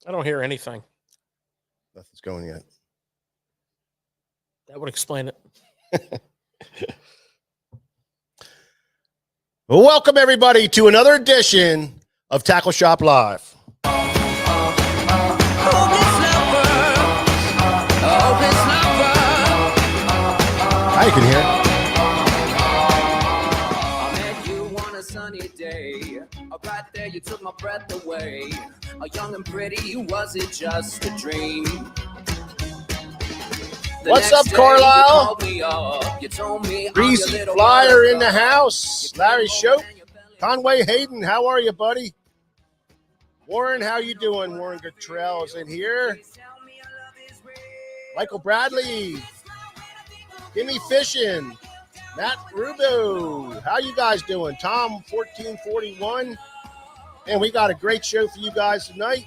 I don't hear anything. Nothing's going yet. That would explain it. Well, welcome everybody to another edition of Tackle Shop Live. Now you can hear it. I met you on a sunny day. Right there, you took my breath away. A young and pretty, was it just a dream? What's up, Carlisle? Greasy Flyer in the house. Larry Shope. Conway Hayden, how are you, buddy? Warren, how you doing? Warren Guttrell is in here. Michael Bradley. Demii Fishing. Matt Rubo. How you guys doing? Tom 1441. And we got a great show for you guys tonight.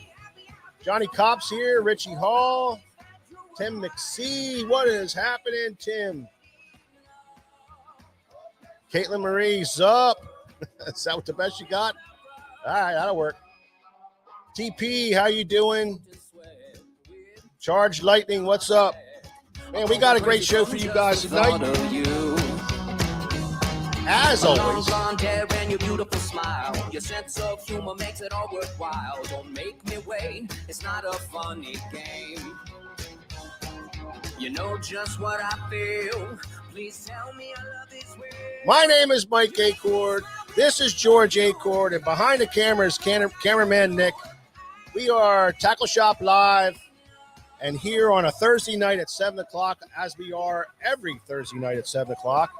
Johnny Kopp's here. Richie Hall. Tim McSee. What is happening, Tim? Caitlin Marie's up. Is that what the best you got? All right, that'll work. TP, how you doing? Charged Lightning, what's up? Man, we got a great show for you guys tonight. As always. Your beautiful smile, your sense of humor makes it all worthwhile. Don't make me wait. It's not a funny game. You know just what I feel. Please tell me I love this way. My name is Mike Acord. This is George Acord, and behind the camera is cameraman Nick. We are Tackle Shop Live, and here on a Thursday night at 7 o'clock, as we are every Thursday night at 7 o'clock.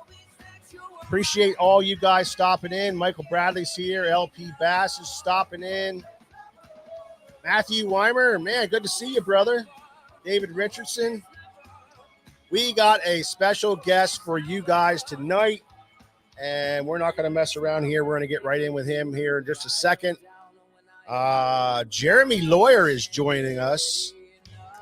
Appreciate all you guys stopping in. Michael Bradley's here. LP Bass is stopping in. Matthew Weimer, man, good to see you, brother. David Richardson. We got a special guest for you guys tonight, and we're not going to mess around here. We're going to get right in with him here in just a second. Jeremy Lawyer is joining us.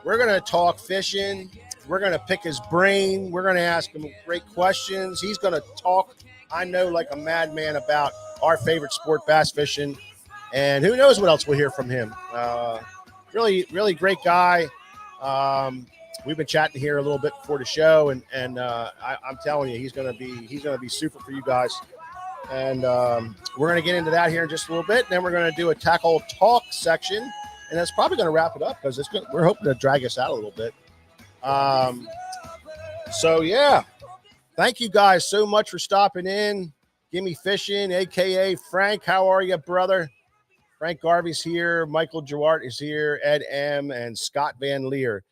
We're going to talk fishing. We're going to pick his brain. We're going to ask him great questions. He's going to talk, I know, like a madman about our favorite sport, bass fishing. And who knows what else we'll hear from him. Really, really great guy. We've been chatting here a little bit before the show, and I'm telling you, he's going to be super for you guys. And we're going to get into that here in just a little bit. And then we're going to do a tackle talk section, and that's probably going to wrap it up because we're hoping to drag us out a little bit. So yeah, thank you guys so much for stopping in. Gimme Fishing, aka Frank. How are you, brother? Frank Garvey's here. Michael Jewart is here. Ed M. and Scott Van Leer.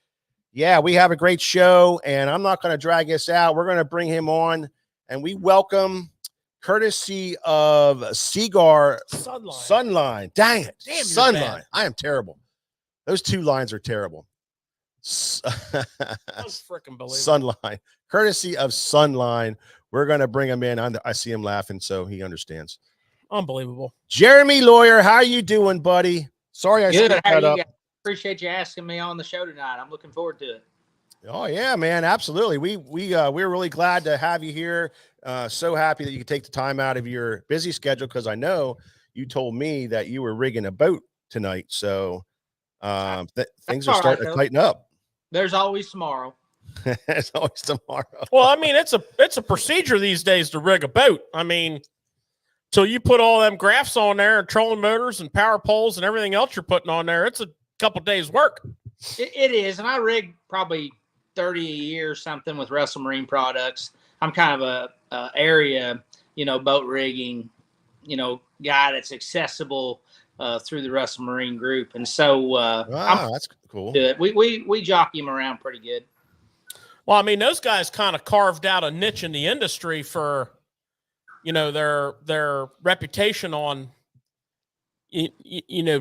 Yeah, we have a great show, and I'm not going to drag us out. We're going to bring him on, and we welcome, courtesy of Seagar Sunline. Dang it. Damn, Sunline. I am terrible. Those two lines are terrible. That's freaking believable. Sunline. Courtesy of Sunline. We're going to bring him in. I see him laughing, so he understands. Unbelievable. Jeremy Lawyer, how you doing, buddy? Sorry I screwed that up. Appreciate you asking me on the show tonight. I'm looking forward to it. Oh yeah, man, absolutely. We're really glad to have you here. So happy that you could take the time out of your busy schedule, because I know you told me that you were rigging a boat tonight. So things are starting to tighten up. There's always tomorrow. There's always tomorrow. Well, I mean, it's a procedure these days to rig a boat. I mean, till you put all them graphs on there and trolling motors and power poles and everything else you're putting on there, it's a couple days work. It is, and I rig probably 30 a year or something with Russell Marine Products. I'm kind of a area, boat rigging, guy that's accessible through the Russell Marine Group, and so that's cool. We jockey them around pretty good. Well, I mean, those guys kind of carved out a niche in the industry for, their reputation on,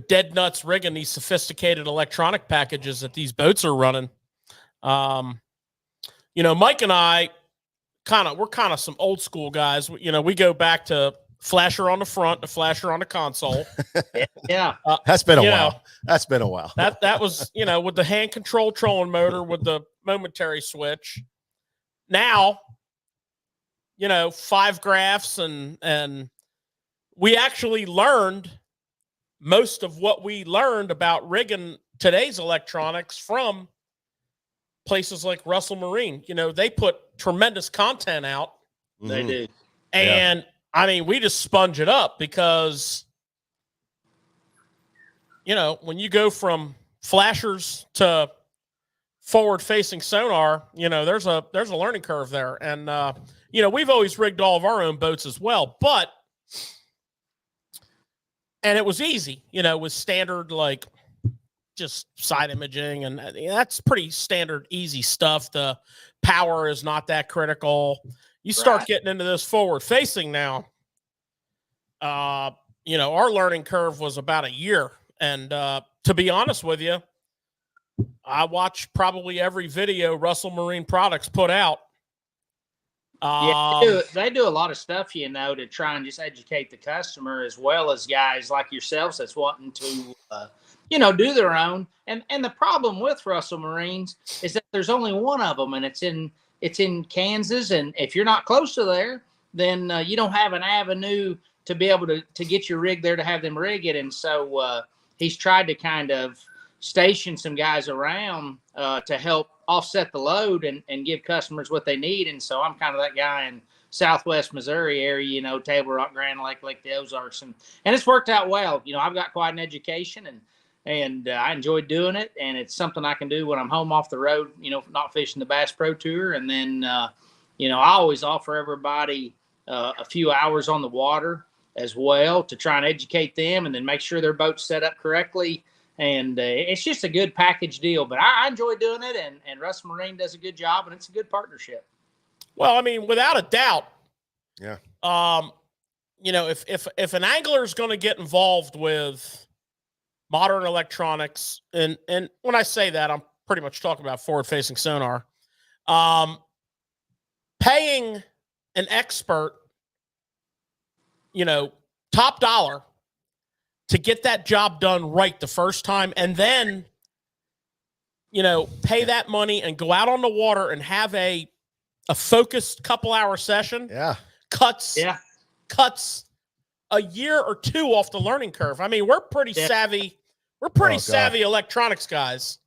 dead nuts rigging these sophisticated electronic packages that these boats are running. Mike and I we're kind of some old school guys. We go back to flasher on the front, the flasher on the console. Yeah. That's been a while. That's been a while. That was, with the hand control trolling motor with the momentary switch. Now, 5 graphs and we actually learned most of what we learned about rigging today's electronics from places like Russell Marine. You know, they put tremendous content out. They do. And I mean, we just sponge it up because, you know, when you go from flashers to forward-facing sonar, you know, there's a learning curve there. And, you know, we've always rigged all of our own boats as well, and it was easy, you know, with standard, like, just side imaging, and that's pretty standard, easy stuff. The power is not that critical. You start getting into this forward facing now. You know, our learning curve was about a year. And to be honest with you, I watch probably every video Russell Marine Products put out. They do a lot of stuff, you know, to try and just educate the customer, as well as guys like yourselves that's wanting to, you know, do their own. And the problem with Russell Marines is that there's only one of them, and it's in Kansas. And if you're not close to there, then you don't have an avenue to be able to get your rig there to have them rig it. And so he's tried to kind of station some guys around to help offset the load and give customers what they need. And so I'm kind of that guy in Southwest Missouri area, you know, Table Rock, Grand Lake, like the Ozarks. And it's worked out well. You know, I've got quite an education, and I enjoy doing it. And it's something I can do when I'm home off the road, you know, not fishing the Bass Pro Tour. And then, you know, I always offer everybody a few hours on the water as well to try and educate them, and then make sure their boat's set up correctly. And it's just a good package deal. But I enjoy doing it, and Russ Marine does a good job, and it's a good partnership. Well, I mean, without a doubt. Yeah. You know, if an angler is going to get involved with modern electronics, and when I say that, I'm pretty much talking about forward-facing sonar, paying an expert, you know, top dollar to get that job done right the first time, and then, you know, pay that money and go out on the water and have a focused couple-hour session. Yeah. Cuts a year or two off the learning curve. I mean, we're pretty savvy. We're pretty savvy electronics guys.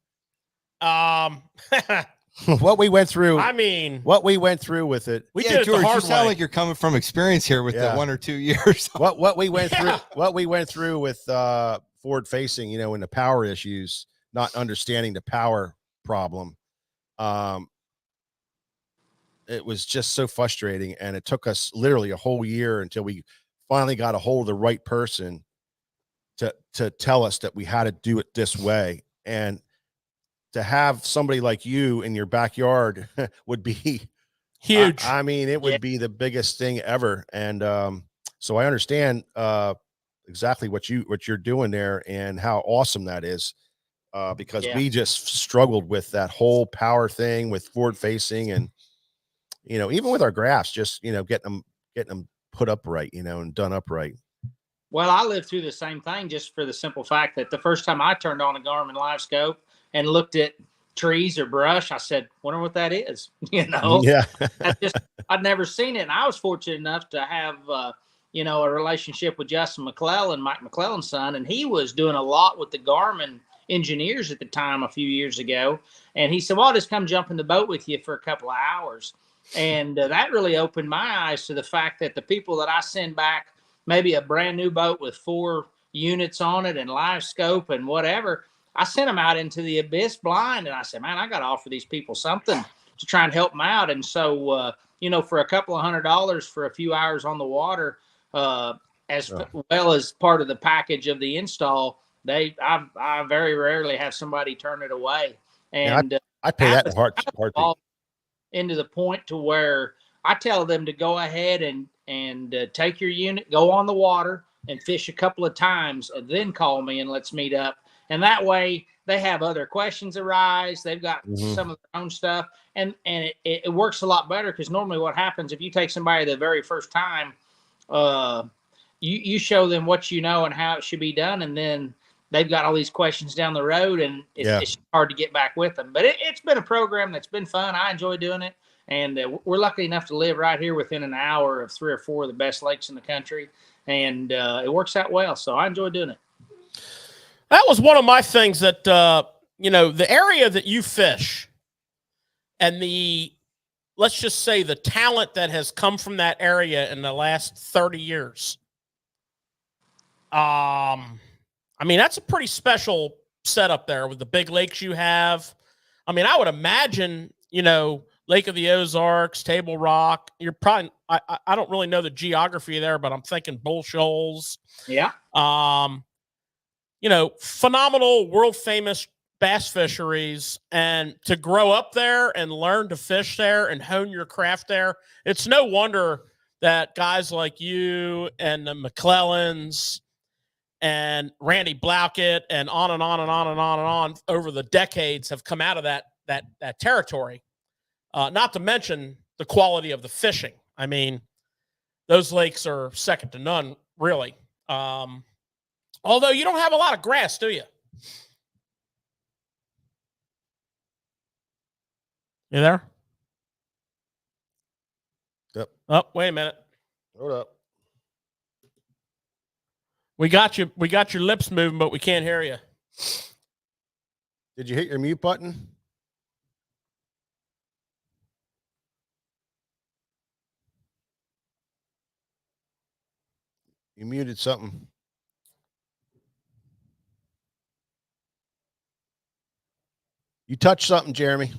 What we went through. I mean, what we went through with it. We did it George, the hard you sound way. like you're coming from experience here with the 1 or 2 years. What we went through. What we went through with forward facing, you know, in the power issues, not understanding the power problem. It was just so frustrating, and it took us literally a whole year until we finally got a hold of the right person to tell us that we had to do it this way. And to have somebody like you in your backyard would be huge. I mean, it would be the biggest thing ever. And so I understand exactly what you're doing there and how awesome that is, because we just struggled with that whole power thing with forward facing, and you know, even with our graphs, just, you know, getting them put up right, you know, and done up right. Well, I lived through the same thing, just for the simple fact that the first time I turned on a Garmin live scope and looked at trees or brush, I said, wonder what that is, you know? Yeah. I'd never seen it. And I was fortunate enough to have, you know, a relationship with Justin McClellan, Mike McClellan's son, and he was doing a lot with the Garmin engineers at the time a few years ago. And he said, well, I'll just come jump in the boat with you for a couple of hours. And that really opened my eyes to the fact that the people that I send back, maybe a brand new boat with 4 units on it and live scope and whatever, I sent them out into the abyss blind. And I said, man, I got to offer these people something to try and help them out. And so, you know, for a couple of $100 for a few hours on the water, as well as part of the package of the install, I very rarely have somebody turn it away. And I pay that in heartbeat. Into the point to where I tell them to go ahead and take your unit, go on the water and fish a couple of times, and then call me and let's meet up. And that way they have other questions arise. They've got some of their own stuff, and it works a lot better, because normally what happens if you take somebody the very first time, you show them what you know and how it should be done, and then they've got all these questions down the road, and it's hard to get back with them. But it's been a program that's been fun. I enjoy doing it. And we're lucky enough to live right here within an hour of 3 or 4 of the best lakes in the country. And it works out well. So I enjoy doing it. That was one of my things that, the area that you fish and let's just say the talent that has come from that area in the last 30 years. That's a pretty special setup there with the big lakes you have. I would imagine, Lake of the Ozarks, Table Rock. You're probably, I don't really know the geography there, but I'm thinking Bull Shoals. Yeah. Phenomenal, world famous bass fisheries, and to grow up there and learn to fish there and hone your craft there. It's no wonder that guys like you and the McClellans and Randy Blaukett and on and on and on and on and on over the decades have come out of that territory. Not to mention the quality of the fishing. Those lakes are second to none, really. Although you don't have a lot of grass, do you? You there? Yep. Oh, wait a minute. Hold up. We got you. We got your lips moving, but we can't hear you. Did you hit your mute button? You muted something. You touched something, Jeremy.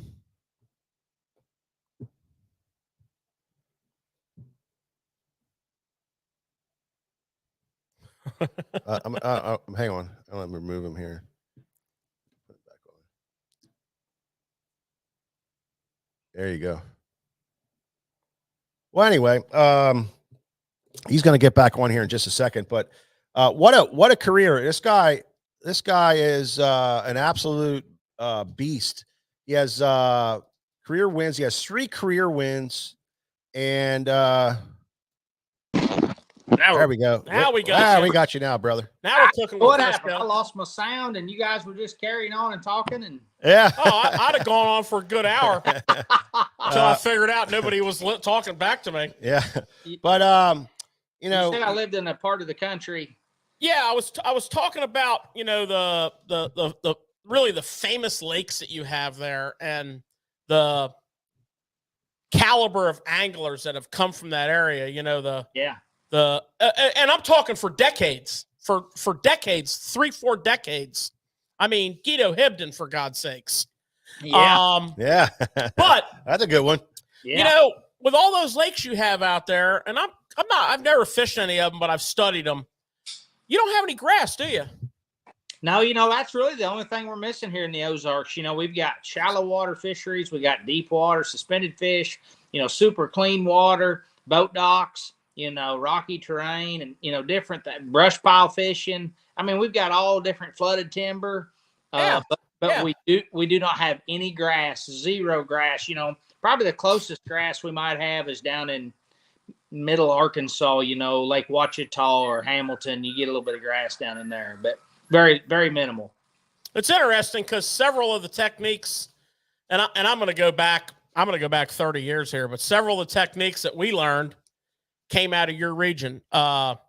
Hang on. Let me remove him here. Put it back on. There you go. Well, anyway, he's going to get back on here in just a second. But what a career! This guy is an absolute beast. He has career wins. He has 3 career wins, and there we go. Now we got you. We got you now, brother. Now we're cooking. What happened? I lost my sound, and you guys were just carrying on and talking, and yeah. I'd have gone on for a good hour until I figured out nobody was talking back to me. Yeah, but you said I lived in a part of the country. Yeah, I was talking about the really the famous lakes that you have there and the caliber of anglers that have come from that area. And I'm talking for decades, for decades, 3-4 decades. Guido Hibden, for God's sakes. Yeah. Yeah. But that's a good one. Yeah. With all those lakes you have out there, and I've never fished any of them, but I've studied them. You don't have any grass, do you? No, that's really the only thing we're missing here in the Ozarks. We've got shallow water fisheries, we got deep water, suspended fish, super clean water, boat docks, rocky terrain, and different brush pile fishing. We've got all different flooded timber, but we do not have any grass, zero grass. Probably the closest grass we might have is down in middle Arkansas, Lake Ouachita or Hamilton. You get a little bit of grass down in there, but very, very minimal. It's interesting because several of the techniques, and I'm going to go back 30 years here, but several of the techniques that we learned came out of your region. The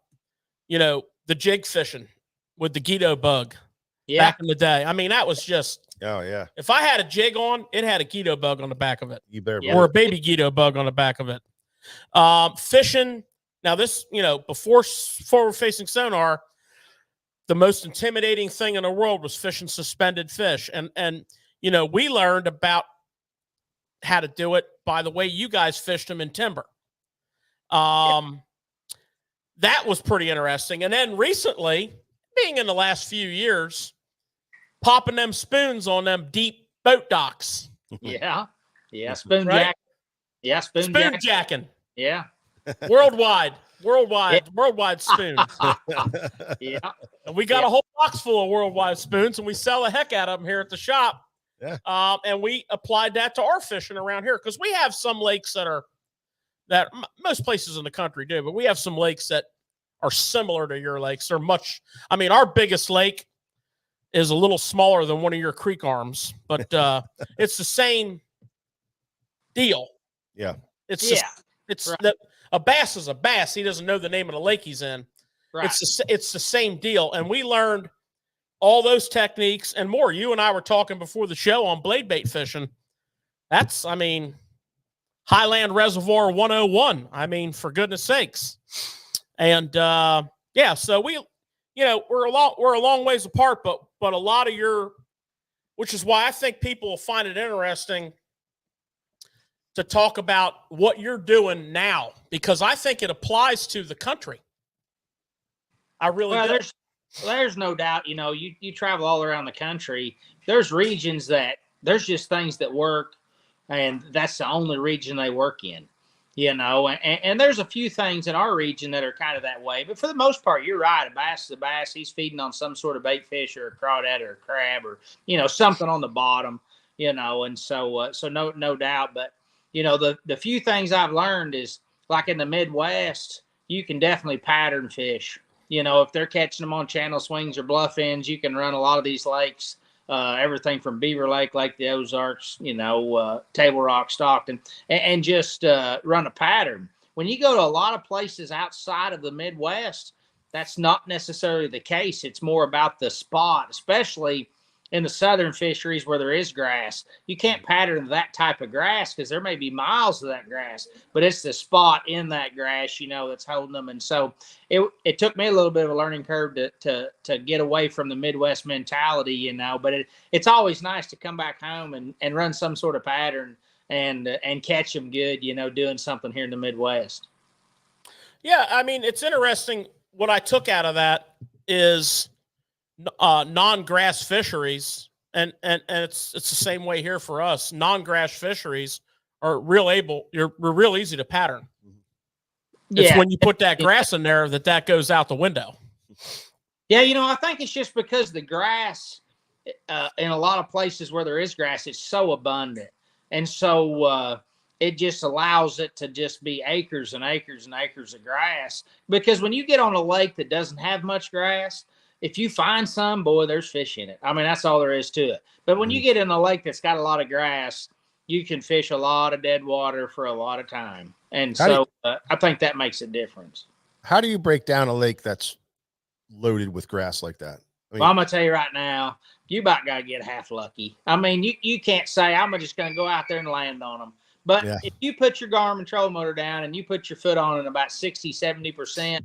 jig fishing with the Guido bug back in the day. That was just, oh yeah. If I had a jig on, it had a Guido bug on the back of it. You better, or a baby Guido bug on the back of it. Fishing. Now this, before forward facing sonar, the most intimidating thing in the world was fishing suspended fish. And we learned about how to do it by the way you guys fished them in timber. That was pretty interesting. And then recently, being in the last few years, popping them spoons on them deep boat docks. Yeah. Yeah. Spoon right? jack. Yeah. Spoon jacking. Yeah. Worldwide spoons. Yeah. And we got a whole box full of worldwide spoons, and we sell the heck out of them here at the shop. Yeah. And we applied that to our fishing around here because we have some lakes that most places in the country do, but we have some lakes that are similar to your lakes. They're much. Our biggest lake is a little smaller than one of your creek arms, but it's the same deal. Yeah. A bass is a bass. He doesn't know the name of the lake he's in. Right. It's the same deal. And we learned all those techniques and more. You and I were talking before the show on blade bait fishing. That's, I mean, Highland Reservoir 101. I mean, for goodness sakes. And yeah, so we, you know, we're a long ways apart, but a lot of your, which is why I think people will find it interesting to talk about what you're doing now, because I think it applies to the country. I really do. There's no doubt, you know, you travel all around the country. There's regions that there's just things that work, and that's the only region they work in, you know, and there's a few things in our region that are kind of that way. But for the most part, you're right. A bass is a bass. He's feeding on some sort of bait fish or a crawdad or a crab or, you know, something on the bottom, you know, and so no doubt. But, you know, the few things I've learned is, like in the Midwest, you can definitely pattern fish. You know, if they're catching them on channel swings or bluff ends, you can run a lot of these lakes, everything from Beaver Lake, like the Ozarks, you know, Table Rock, Stockton, and just run a pattern. When you go to a lot of places outside of the Midwest, that's not necessarily the case. It's more about the spot, especially in the southern fisheries where there is grass. You can't pattern that type of grass because there may be miles of that grass, but it's the spot in that grass, you know, that's holding them. And so it took me a little bit of a learning curve to get away from the Midwest mentality, you know, but it's always nice to come back home and run some sort of pattern and catch them good, you know, doing something here in the Midwest. Yeah, I mean, it's interesting. What I took out of that is non-grass fisheries, and it's the same way here for us. Non-grass fisheries are we're real easy to pattern. It's when you put that grass in there that goes out the window. Yeah, you know, I think it's just because the grass in a lot of places where there is grass, it's so abundant, and so it just allows it to just be acres and acres and acres of grass. Because when you get on a lake that doesn't have much grass, if you find some, boy, there's fish in it. I mean, that's all there is to it. But when you get in a lake that's got a lot of grass, you can fish a lot of dead water for a lot of time. And so I think that makes a difference. How do you break down a lake that's loaded with grass like that? I mean, Well, I'm going to tell you right now, you about got to get half lucky. I mean, you can't say, I'm just going to go out there and land on them. But if you put your Garmin trolling motor down and you put your foot on it about 60, 70%,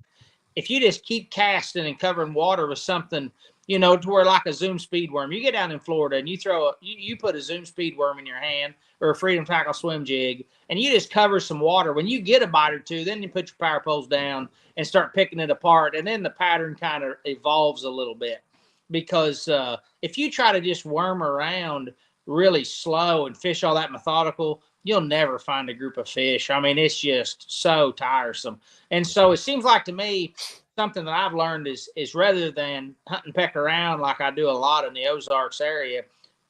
if you just keep casting and covering water with something, you know, to where like a Zoom speed worm, you get down in Florida and you put a Zoom speed worm in your hand or a Freedom Tackle swim jig, and you just cover some water. When you get a bite or two, then you put your power poles down and start picking it apart. And then the pattern kind of evolves a little bit, because if you try to just worm around really slow and fish all that methodical, you'll never find a group of fish. I mean, it's just so tiresome. And so it seems like to me, something that I've learned is rather than hunt and peck around like I do a lot in the Ozarks area,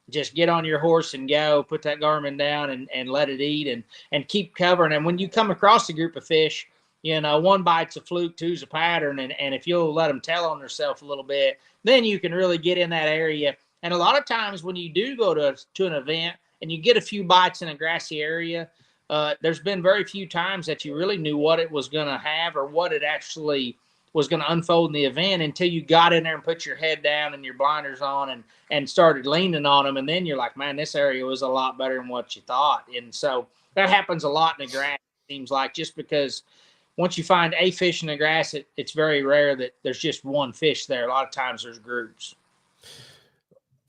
just get on your horse and go, put that Garmin down and let it eat and keep covering. And when you come across a group of fish, you know, one bite's a fluke, two's a pattern. And if you'll let them tell on themselves a little bit, then you can really get in that area. And a lot of times when you do go to an event and you get a few bites in a grassy area, there's been very few times that you really knew what it was going to have or what it actually was going to unfold in the event until you got in there and put your head down and your blinders on and started leaning on them. And then you're like, man, this area was a lot better than what you thought. And so that happens a lot in the grass, it seems like, just because once you find a fish in the grass, it's very rare that there's just one fish there. A lot of times there's groups.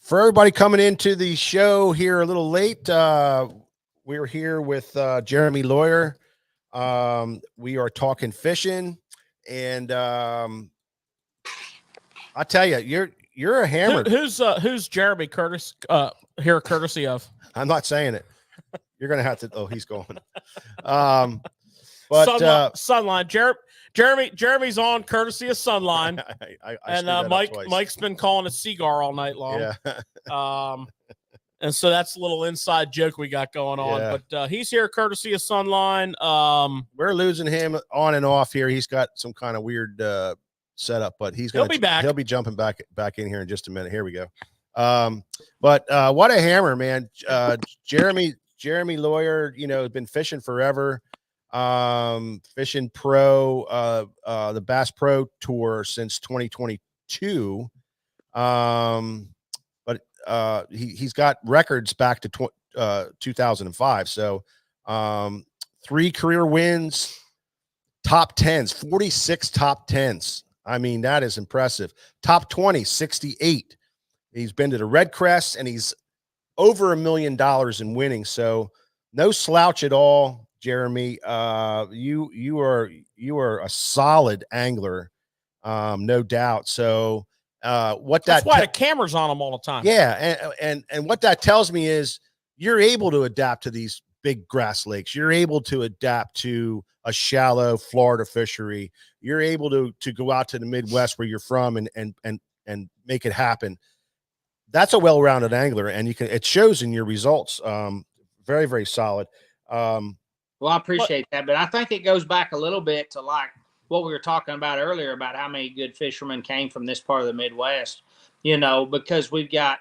For everybody coming into the show here a little late, we're here with Jeremy Lawyer. We are talking fishing, and I tell you, you're a hammer. Who's Jeremy Curtis? Here, courtesy of. I'm not saying it. You're gonna have to. Oh, he's going. But Sunline. Jeremy's on courtesy of Sunline. And Mike's been calling it Seagar all night long. Yeah. And so that's a little inside joke we got going on. Yeah. But he's here courtesy of Sunline. We're losing him on and off here. He's got some kind of weird setup, but he'll be back. He'll be jumping back in here in just a minute. Here we go. But what a hammer, man. Jeremy Lawyer, you know, has been fishing forever. Fishing pro, the Bass Pro Tour since 2022. But he's got records back to 2005. So 3 career wins, top 10s, 46 top 10s. I mean, that is impressive. Top 20, 68. He's been to the Red Crest, and he's over $1 million in winning. So no slouch at all, Jeremy. You are a solid angler, no doubt. So that's why the camera's on him all the time. Yeah, and what that tells me is you're able to adapt to these big grass lakes. You're able to adapt to a shallow Florida fishery. You're able to go out to the Midwest where you're from and make it happen. That's a well-rounded angler, and it shows in your results. Very, very solid. Well, I appreciate that, but I think it goes back a little bit to like what we were talking about earlier about how many good fishermen came from this part of the Midwest, because we've got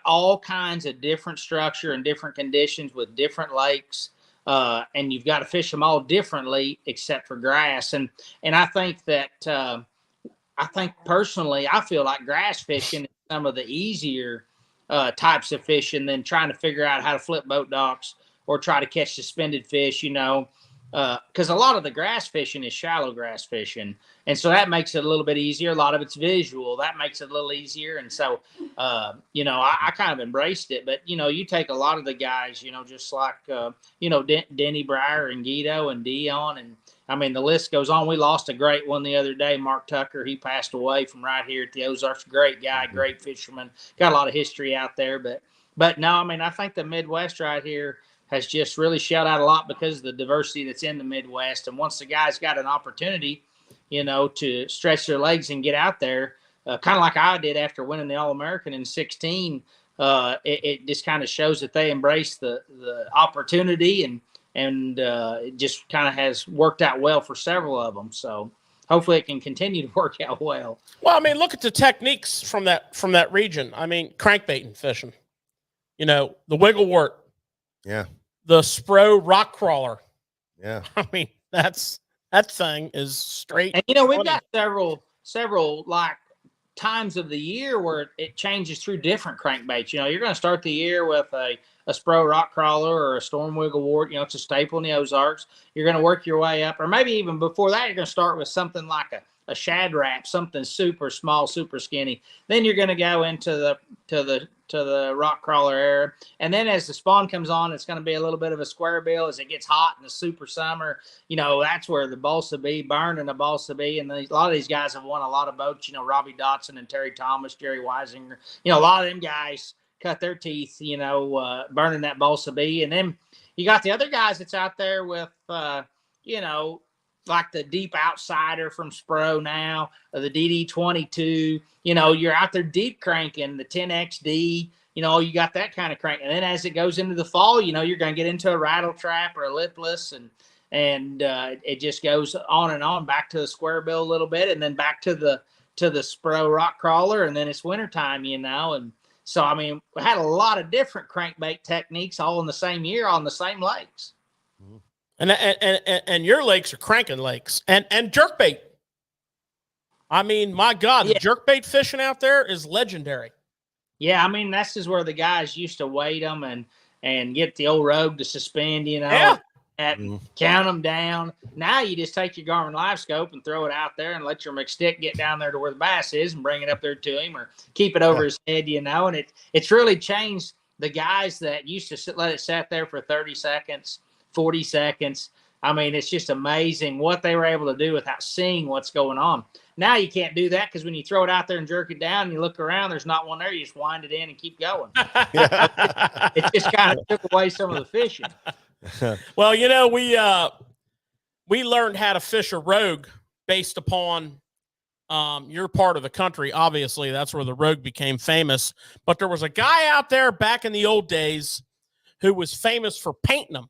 all kinds of different structure and different conditions with different lakes. And you've got to fish them all differently except for grass. And I think that, personally, I feel like grass fishing is some of the easier types of fishing than trying to figure out how to flip boat docks or try to catch suspended fish, because a lot of the grass fishing is shallow grass fishing. And so that makes it a little bit easier. A lot of it's visual. That makes it a little easier. And so, I kind of embraced it. But, you take a lot of the guys, just like, Denny Breyer and Guido and Dion. And, I mean, the list goes on. We lost a great one the other day, Mark Tucker. He passed away from right here at the Ozarks. Great guy, great fisherman. Got a lot of history out there. But no, I mean, I think the Midwest right here has just really shelled out a lot because of the diversity that's in the Midwest. And once the guys got an opportunity, to stretch their legs and get out there, kind of like I did after winning the All-American in 16, it just kind of shows that they embrace the opportunity and it just kind of has worked out well for several of them. So hopefully it can continue to work out well. Well, I mean, look at the techniques from that region. I mean, crankbaiting fishing, the wigglewort. Yeah. The Spro rock crawler. Yeah. I mean, that thing is straight. And we've got several like times of the year where it changes through different crankbaits. You're going to start the year with a Spro rock crawler or a storm wigglewort. It's a staple in the Ozarks. You're going to work your way up, or maybe even before that, you're going to start with something like a shad wrap, something super small, super skinny. Then you're going to go into the rock crawler era. And then as the spawn comes on, it's going to be a little bit of a square bill. As it gets hot in the super summer, that's where the balsa bee, burning a balsa bee. And a lot of these guys have won a lot of boats, Robbie Dotson and Terry Thomas, Jerry Weisinger. A lot of them guys cut their teeth, burning that balsa bee. And then you got the other guys that's out there with, like the Deep Outsider from Spro now, or the DD22, you're out there deep cranking the 10XD, you got that kind of crank. And then as it goes into the fall, you're going to get into a rattle trap or a lipless and it just goes on and on back to the square bill a little bit and then back to the Spro rock crawler. And then it's wintertime, and so, I mean, we had a lot of different crankbait techniques all in the same year on the same lakes. And your lakes are cranking lakes and jerkbait. I mean, my God, the jerkbait fishing out there is legendary. Yeah, I mean, that's just where the guys used to weight them and get the old rogue to suspend, count them down. Now you just take your Garmin Live Scope and throw it out there and let your McStick get down there to where the bass is and bring it up there to him or keep it over his head, and it's really changed the guys that used to let it sit there for 30 seconds, 40 seconds. I mean, it's just amazing what they were able to do without seeing what's going on. Now you can't do that because when you throw it out there and jerk it down and you look around, there's not one there. You just wind it in and keep going. It just kind of took away some of the fishing. Well, we learned how to fish a rogue based upon your part of the country. Obviously, that's where the rogue became famous. But there was a guy out there back in the old days who was famous for painting them.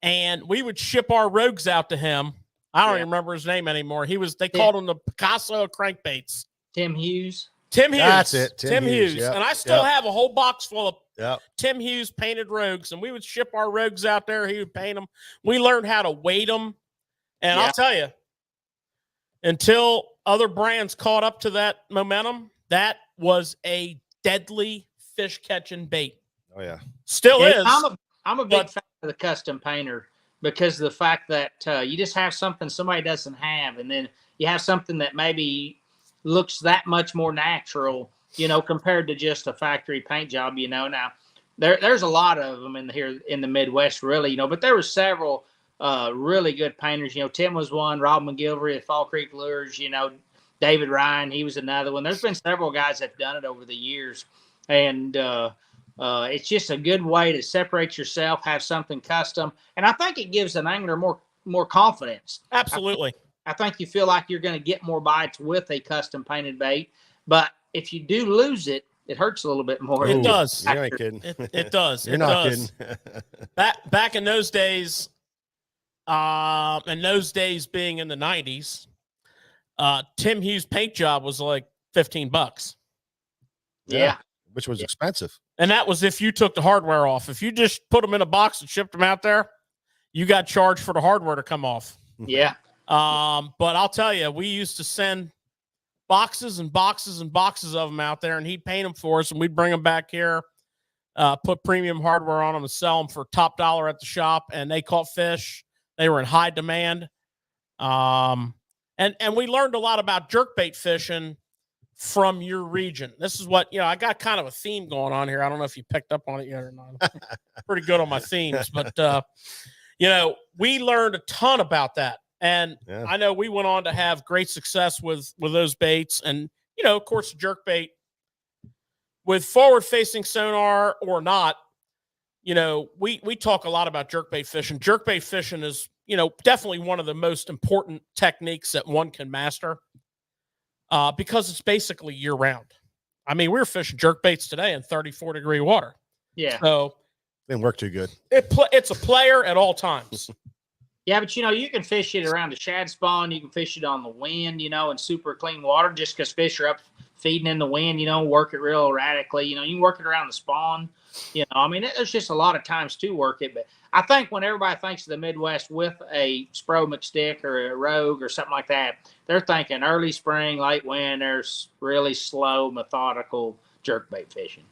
And we would ship our rogues out to him. I don't even remember his name anymore. They called him the Picasso of crankbaits. Tim Hughes. That's it. Tim Hughes. Yep. And I still have a whole box full of Tim Hughes painted rogues. And we would ship our rogues out there. He would paint them. We learned how to weight them. And I'll tell you, until other brands caught up to that momentum, that was a deadly fish catching bait. Oh yeah, still is. I'm a big fan of the custom painter because of the fact that you just have something somebody doesn't have, and then you have something that maybe looks that much more natural, compared to just a factory paint job. Now there's a lot of them here in the Midwest, really, but there were several really good painters. Tim was one, Rob McGilvery at Fall Creek Lures, David Ryan, he was another one. There's been several guys that have done it over the years, and it's just a good way to separate yourself, have something custom, and I think it gives an angler more confidence. Absolutely. I think you feel like you're going to get more bites with a custom painted bait, but if you do lose it, it hurts a little bit more. It does. You ain't kidding. It does. You're it not does. kidding. Back in those days, and those days being in the 90s, Tim Hughes paint job was like $15. Yeah. Which was expensive. And that was if you took the hardware off. If you just put them in a box and shipped them out there, you got charged for the hardware to come off. Yeah. But I'll tell you, we used to send boxes and boxes and boxes of them out there, and he'd paint them for us, and we'd bring them back here, put premium hardware on them and sell them for top dollar at the shop, and they caught fish. They were in high demand. And we learned a lot about jerkbait fishing from your region. This is what, I got kind of a theme going on here. I don't know if you picked up on it yet or not. Pretty good on my themes, but, we learned a ton about that. And I know we went on to have great success with those baits. And, of course, jerkbait with forward-facing sonar or not, we talk a lot about jerkbait fishing. Jerkbait fishing is, definitely one of the most important techniques that one can master because it's basically year-round. I mean, we were fishing jerkbaits today in 34-degree water. Yeah. So didn't work too good. It's a player at all times. Yeah, but you can fish it around the shad spawn. You can fish it on the wind, in super clean water just because fish are up feeding in the wind, work it real erratically. You can work it around the spawn. There's just a lot of times to work it. But I think when everybody thinks of the Midwest with a Spro McStick or a Rogue or something like that, they're thinking early spring, late winters, really slow, methodical jerkbait fishing.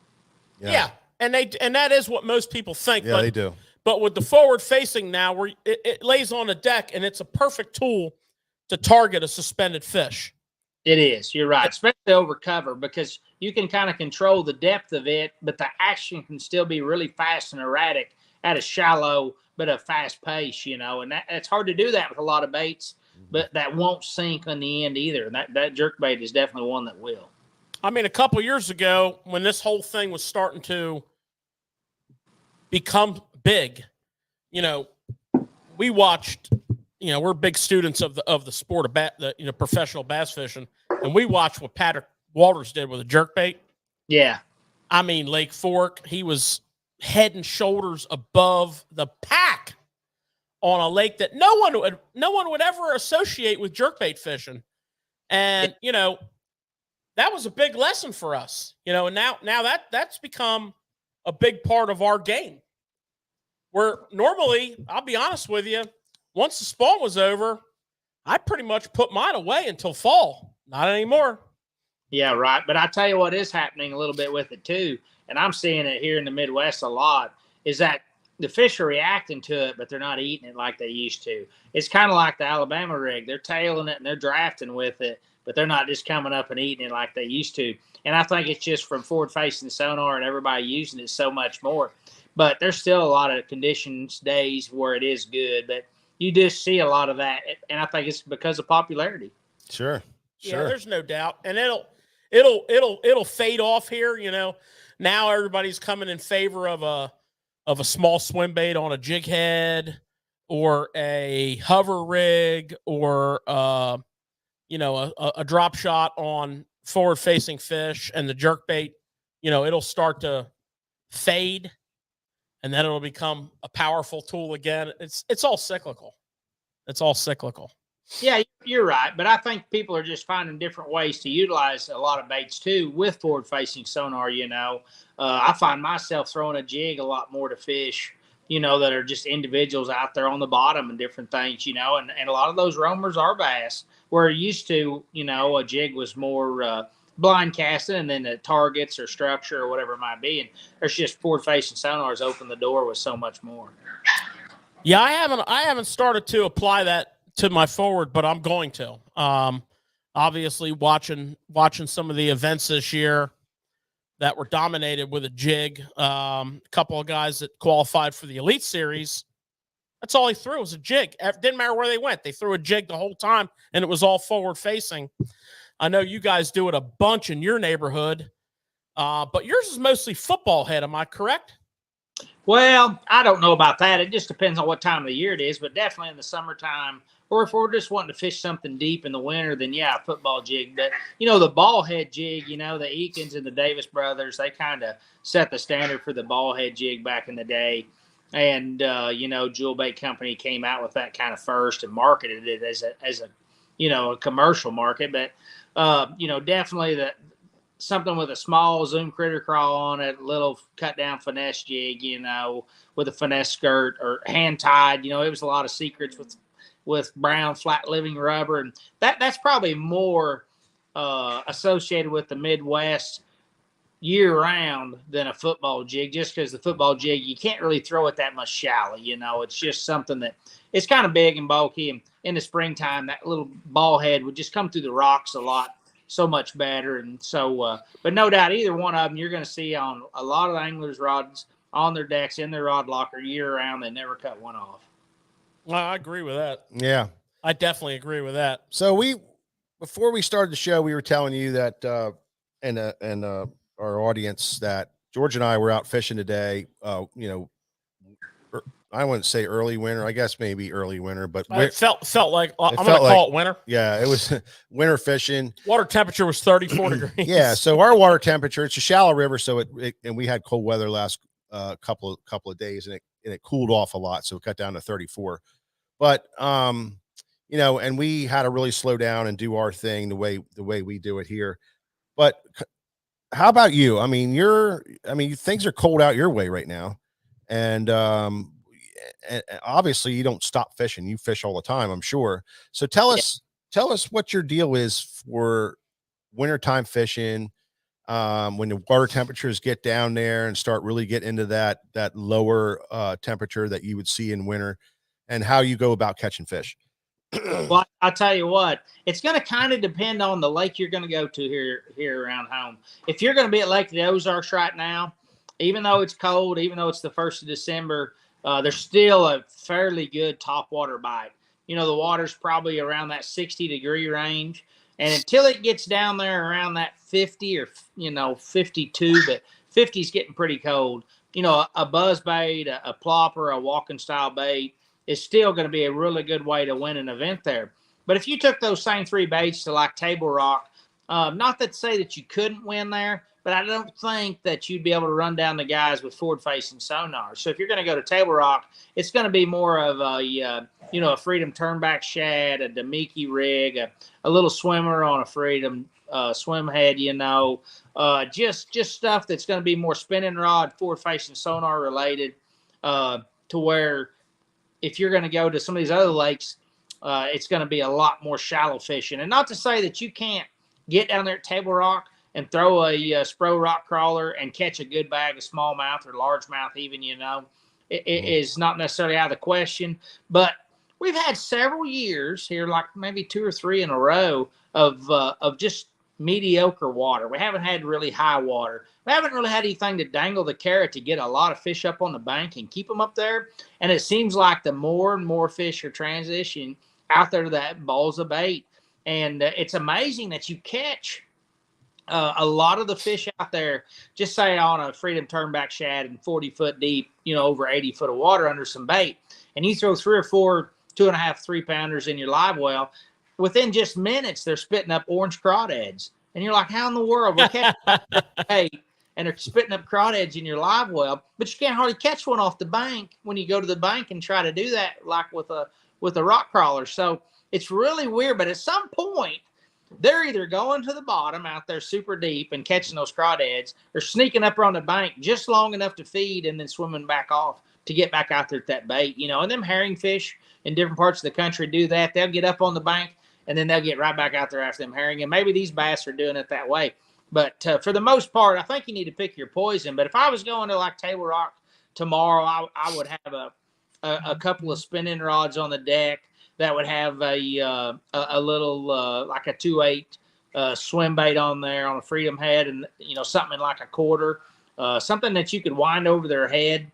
Yeah. And that is what most people think. Yeah, they do. But with the forward facing now, where it lays on the deck, and it's a perfect tool to target a suspended fish. It is. You're right, especially over cover, because you can kind of control the depth of it, but the action can still be really fast and erratic at a shallow but a fast pace, and it's hard to do that with a lot of baits, but that won't sink in the end either. And that jerkbait is definitely one that will. I mean, a couple years ago, when this whole thing was starting to become big, we watched, we're big students of the sport of professional bass fishing, and we watched what Patrick Walters did with a jerkbait. Yeah. I mean, Lake Fork, he was head and shoulders above the pack on a lake that no one would ever associate with jerkbait fishing. And, that was a big lesson for us, and now that's become a big part of our game. Where normally, I'll be honest with you, once the spawn was over, I pretty much put mine away until fall. Not anymore. Yeah, right. But I tell you what is happening a little bit with it too, and I'm seeing it here in the Midwest a lot, is that the fish are reacting to it, but they're not eating it like they used to. It's kind of like the Alabama rig. They're tailing it and they're drafting with it, but they're not just coming up and eating it like they used to. And I think it's just from forward-facing sonar and everybody using it so much more. But there's still a lot of conditions, days where it is good, but you just see a lot of that, and I think it's because of popularity. Sure. Yeah, there's no doubt, and it'll fade off here. Now everybody's coming in favor of a small swim bait on a jig head or a hover rig or a drop shot on forward-facing fish, and the jerkbait, it'll start to fade. And then it'll become a powerful tool again. It's all cyclical. It's all cyclical. Yeah, you're right. But I think people are just finding different ways to utilize a lot of baits too with forward-facing sonar. I find myself throwing a jig a lot more to fish, that are just individuals out there on the bottom and different things, and a lot of those roamers are bass. Where used to, a jig was more blind casting, and then the targets or structure or whatever it might be. And there's just forward-facing sonars open the door with so much more. Yeah, I haven't started to apply that to my forward, but I'm going to. Obviously, watching some of the events this year that were dominated with a jig. A couple of guys that qualified for the Elite Series, that's all he threw was a jig. It didn't matter where they went. They threw a jig the whole time, and it was all forward-facing. I know you guys do it a bunch in your neighborhood, but yours is mostly football head. Am I correct? Well, I don't know about that. It just depends on what time of the year it is, but definitely in the summertime, or if we're just wanting to fish something deep in the winter, then yeah, football jig. But, the ball head jig, the Eakins and the Davis brothers, they kind of set the standard for the ball head jig back in the day. And, Jewel Bait Company came out with that kind of first and marketed it as a commercial market. But, definitely something with a small zoom critter crawl on it, little cut down finesse jig, with a finesse skirt or hand tied. It was a lot of secrets with brown flat living rubber. And that's probably more associated with the Midwest year round than a football jig, just because the football jig, you can't really throw it that much shallow. It's just something that it's kind of big and bulky. And in the springtime, that little ball head would just come through the rocks so much better. And so, but no doubt either one of them, you're going to see on a lot of the anglers' rods on their decks, in their rod locker year round. They never cut one off. Well, I agree with that. Yeah, I definitely agree with that. So before we started the show, we were telling you that, and our audience, that George and I were out fishing today. I wouldn't say early winter. I guess maybe early winter, but it felt like I'm going to call it winter. Yeah, it was winter fishing. Water temperature was 34 degrees. Yeah, so our water temperature, it's a shallow river, so and we had cold weather last couple of days, and it cooled off a lot, so it cut down to 34. But and we had to really slow down and do our thing the way we do it here. But how about you? I mean, things are cold out your way right now, and obviously you don't stop fishing. You fish all the time, I'm sure. So tell us what your deal is for wintertime fishing, when the water temperatures get down there and start really getting into that lower temperature that you would see in winter, and how you go about catching fish. Well, I'll tell you what, it's going to kind of depend on the lake you're going to go to here around home. If you're going to be at Lake the Ozarks right now, even though it's cold, even though it's the 1st of December, there's still a fairly good top water bite. The water's probably around that 60-degree range. And until it gets down there around that 50 or, 52, but 50 is getting pretty cold. A buzz bait, a plopper, a walking style bait is still going to be a really good way to win an event there. But if you took those same 3 baits to like Table Rock, not to say that you couldn't win there, but I don't think that you'd be able to run down the guys with forward-facing sonar. So if you're going to go to Table Rock, it's going to be more of a Freedom Turnback Shad, a Demii rig, a little swimmer on a Freedom swim head, just stuff that's going to be more spinning rod, forward-facing sonar related, to where if you're going to go to some of these other lakes, it's going to be a lot more shallow fishing. And not to say that you can't get down there at Table Rock and throw a Spro rock crawler and catch a good bag of smallmouth or largemouth even, it is not necessarily out of the question. But we've had several years here, like maybe 2 or 3 in a row of just mediocre water. We haven't had really high water. We haven't really had anything to dangle the carrot to get a lot of fish up on the bank and keep them up there. And it seems like the more and more fish are transitioning out there to that balls of bait. And it's amazing that you catch a lot of the fish out there, just say on a Freedom Turnback Shad and 40 foot deep, over 80 foot of water under some bait. And you throw 3 or 4 2.5, 3 pounders in your live well. Within just minutes, they're spitting up orange crawdads. And you're like, how in the world? We're catching bait and they're spitting up crawdads in your live well, but you can't hardly catch one off the bank when you go to the bank and try to do that like with a rock crawler. So it's really weird. But at some point, they're either going to the bottom out there super deep and catching those crawdads, or sneaking up on the bank just long enough to feed and then swimming back off to get back out there at that bait. And them herring fish in different parts of the country do that. They'll get up on the bank and then they'll get right back out there after them herring. And maybe these bass are doing it that way. But for the most part, I think you need to pick your poison. But if I was going to like Table Rock tomorrow, I would have a couple of spinning rods on the deck that would have a little like a 2/8 swim bait on there on a Freedom head, and something like a quarter, something that you could wind over their head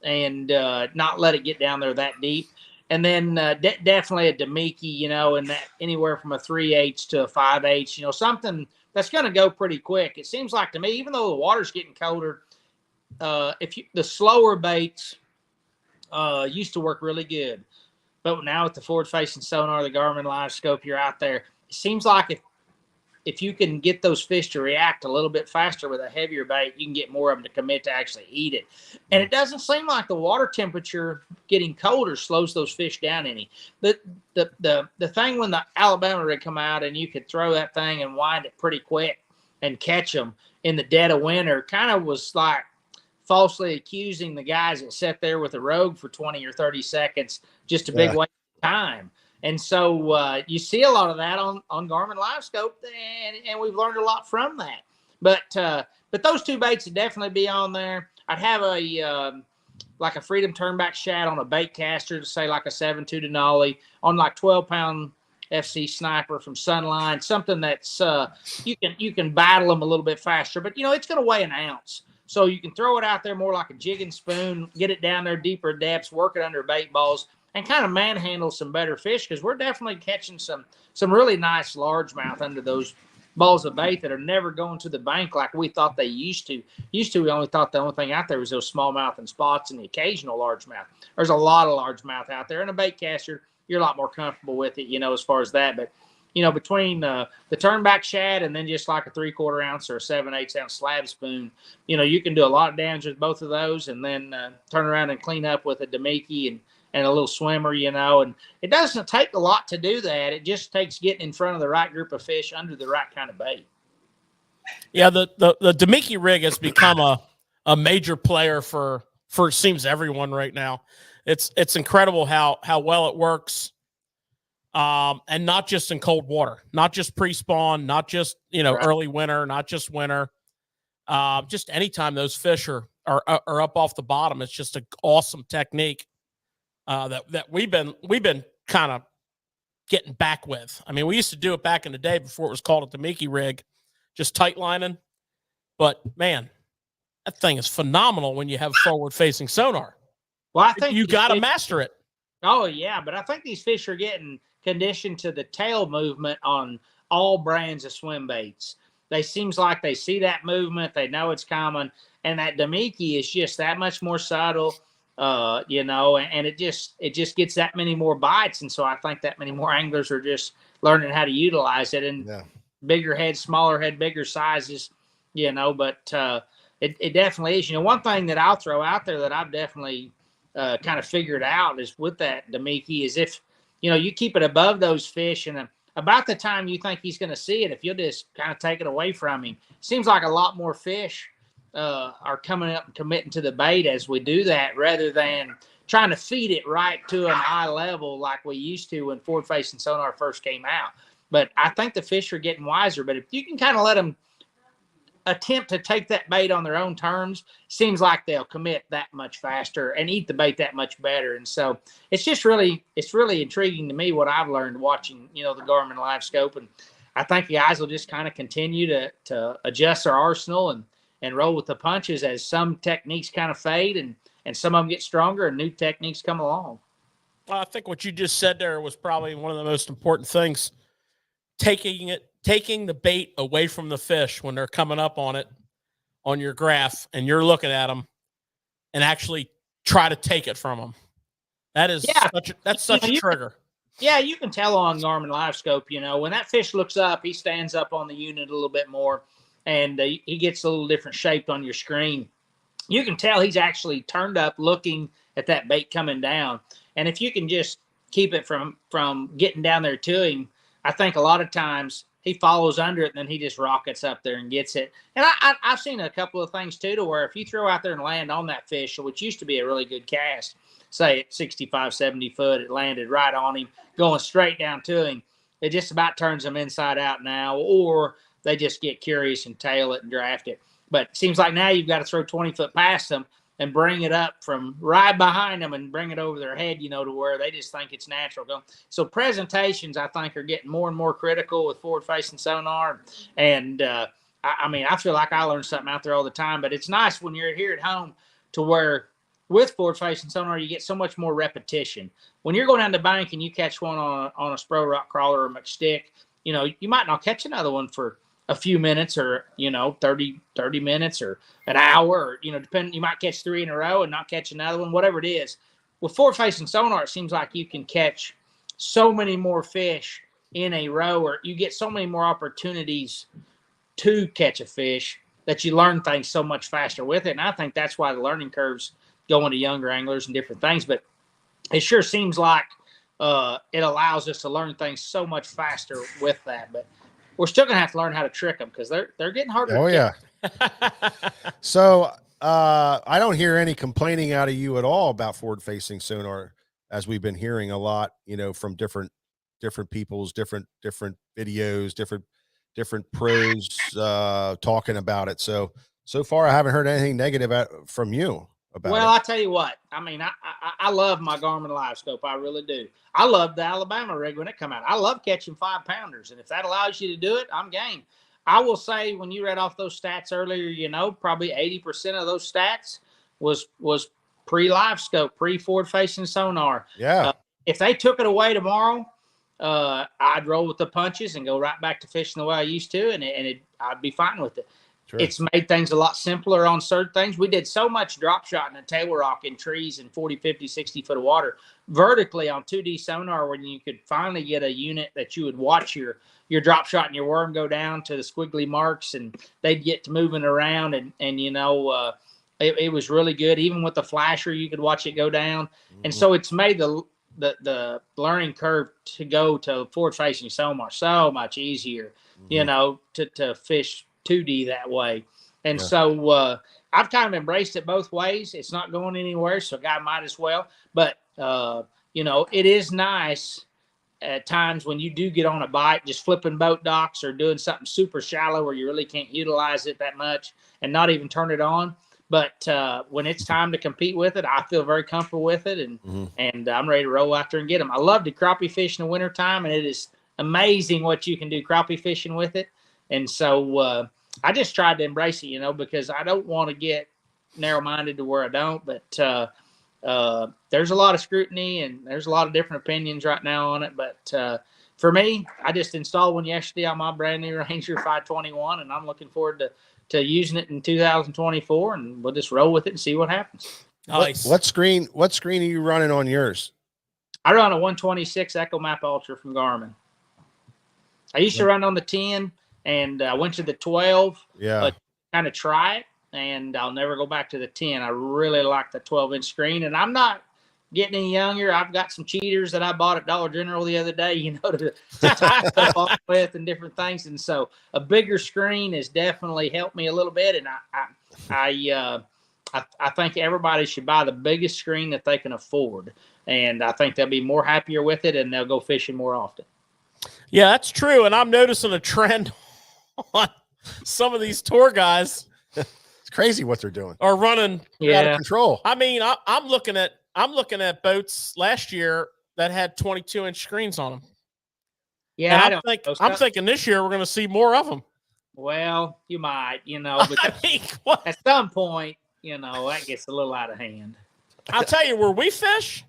and not let it get down there that deep. And then definitely a Demii, and that anywhere from a 3/8 to a 5/8, something that's going to go pretty quick. It seems like to me, even though the water's getting colder, the slower baits used to work really good. But now with the forward-facing sonar, the Garmin Live Scope, you're out there. It seems like if you can get those fish to react a little bit faster with a heavier bait, you can get more of them to commit to actually eat it. And it doesn't seem like the water temperature getting colder slows those fish down any. The thing when the Alabama rig come out and you could throw that thing and wind it pretty quick and catch them in the dead of winter kind of was like falsely accusing the guys that sat there with a Rogue for 20 or 30 seconds, just a big waste of time. And so you see a lot of that on Garmin Live Scope, and we've learned a lot from that. But those two baits would definitely be on there. I'd have like a Freedom Turnback Shad on a bait caster, to say like a 7.2 Denali on like 12-pound FC Sniper from Sunline, something that's you can battle them a little bit faster, but it's going to weigh an ounce. So you can throw it out there more like a jig and spoon, get it down there deeper depths, work it under bait balls, and kind of manhandle some better fish, because we're definitely catching some really nice largemouth under those balls of bait that are never going to the bank like we thought they used to. We only thought the only thing out there was those smallmouth and spots and the occasional largemouth. There's a lot of largemouth out there, and a bait caster, you're a lot more comfortable with it, as far as that. But between the Turnback Shad and then just like a 3/4 ounce or a 7/8 ounce slab spoon, you can do a lot of damage with both of those, and then turn around and clean up with a Demii and a little swimmer, and it doesn't take a lot to do that. It just takes getting in front of the right group of fish under the right kind of bait. Yeah, the Demii rig has become a major player for it seems everyone right now. It's incredible how well it works. And not just in cold water, not just pre-spawn, not just early winter, not just winter. Just anytime those fish are up off the bottom, it's just an awesome technique that we've been kind of getting back with. I mean, we used to do it back in the day before it was called a Demii rig, just tight lining. But man, that thing is phenomenal when you have forward-facing sonar. Well, I think you got to master it. Oh yeah, but I think these fish are getting conditioned to the tail movement on all brands of swim baits. They seems like they see that movement, they know it's coming, and that Demii is just that much more subtle, and it just gets that many more bites, and so I think that many more anglers are just learning how to utilize it. And bigger head, smaller head, bigger sizes, but it definitely is. One thing that I'll throw out there that I've definitely kind of figured out is with that Demii is if you keep it above those fish, and about the time you think he's going to see it, if you'll just kind of take it away from him, seems like a lot more fish are coming up and committing to the bait as we do that, rather than trying to feed it right to an eye level like we used to when forward-facing sonar first came out. But I think the fish are getting wiser. But if you can kind of let them attempt to take that bait on their own terms, seems like they'll commit that much faster and eat the bait that much better. And so it's really intriguing to me what I've learned watching, the Garmin Live Scope. And I think the guys will just kind of continue to adjust their arsenal and roll with the punches as some techniques kind of fade and some of them get stronger and new techniques come along. Well, I think what you just said there was probably one of the most important things, taking the bait away from the fish when they're coming up on it on your graph and you're looking at them, and actually try to take it from them. That is such a trigger. Yeah, you can tell on Garmin Live Scope, when that fish looks up, he stands up on the unit a little bit more, and he gets a little different shape on your screen. You can tell he's actually turned up looking at that bait coming down. And if you can just keep it from getting down there to him, I think a lot of times he follows under it and then he just rockets up there and gets it. And I've seen a couple of things too, to where if you throw out there and land on that fish, which used to be a really good cast, say at 65, 70 foot, it landed right on him, going straight down to him. It just about turns him inside out now. Or they just get curious and tail it and draft it. But it seems like now you've got to throw 20 foot past them and bring it up from right behind them and bring it over their head, to where they just think it's natural. So presentations, I think, are getting more and more critical with forward-facing sonar. And, I feel like I learn something out there all the time. But it's nice when you're here at home to where with forward-facing sonar, you get so much more repetition. When you're going down the bank and you catch one on a Spro rock crawler or McStick, you might not catch another one for a few minutes or, 30 minutes or an hour, or, depending, you might catch 3 in a row and not catch another one, whatever it is. With forward-facing sonar, it seems like you can catch so many more fish in a row, or you get so many more opportunities to catch a fish that you learn things so much faster with it. And I think that's why the learning curves going to younger anglers and different things. But it sure seems like it allows us to learn things so much faster with that. But we're still going to have to learn how to trick them because they're getting harder. Oh, yeah. So I don't hear any complaining out of you at all about forward-facing sonar, as we've been hearing a lot, from different people's different videos, different pros talking about it. So far, I haven't heard anything negative from you about it. Well, I tell you what, I love my Garmin Live Scope. I really do. I love the Alabama rig when it come out. I love catching 5-pounders, and if that allows you to do it, I'm game. I will say, when you read off those stats earlier, probably 80% of those stats was pre-Live Scope, pre-forward-facing sonar. Yeah. If they took it away tomorrow, I'd roll with the punches and go right back to fishing the way I used to, and I'd be fine with it. Sure. It's made things a lot simpler on certain things. We did so much drop shot and table rock in trees in 40, 50, 60 foot of water vertically on 2D sonar, when you could finally get a unit that you would watch your drop shot and your worm go down to the squiggly marks, and they'd get to moving around, and it was really good. Even with the flasher, you could watch it go down. Mm-hmm. And so it's made the learning curve to go to forward-facing sonar so much easier, mm-hmm. To fish 2D that way. And so I've kind of embraced it both ways. It's not going anywhere, so a guy might as well. But, it is nice at times when you do get on a bite, just flipping boat docks or doing something super shallow where you really can't utilize it that much and not even turn it on. But when it's time to compete with it, I feel very comfortable with it, and mm-hmm. and I'm ready to roll after and get them. I love to crappie fish in the wintertime, and it is amazing what you can do crappie fishing with it. And so I just tried to embrace it, because I don't want to get narrow-minded to where I don't. But there's a lot of scrutiny, and there's a lot of different opinions right now on it. But for me, I just installed one yesterday on my brand new Ranger 521, and I'm looking forward to using it in 2024, and we'll just roll with it and see what happens. Nice. What screen are you running on yours? I run a 126 EchoMap Ultra from Garmin. I used to run on the 10, and I went to the 12. Yeah. Kind of try it, and I'll never go back to the 10. I really like the 12-inch screen, and I'm not getting any younger. I've got some cheaters that I bought at Dollar General the other day, to tie stuff off with and different things. And so a bigger screen has definitely helped me a little bit. And I think everybody should buy the biggest screen that they can afford. And I think they'll be more happier with it, and they'll go fishing more often. Yeah, that's true. And I'm noticing a trend on some of these tour guys. It's crazy what they're doing. Are running out of control. I mean, I'm looking at boats last year that had 22-inch screens on them. Yeah, and I'm thinking this year we're going to see more of them. Well, you might, because at some point, that gets a little out of hand. I'll tell you, where we fish,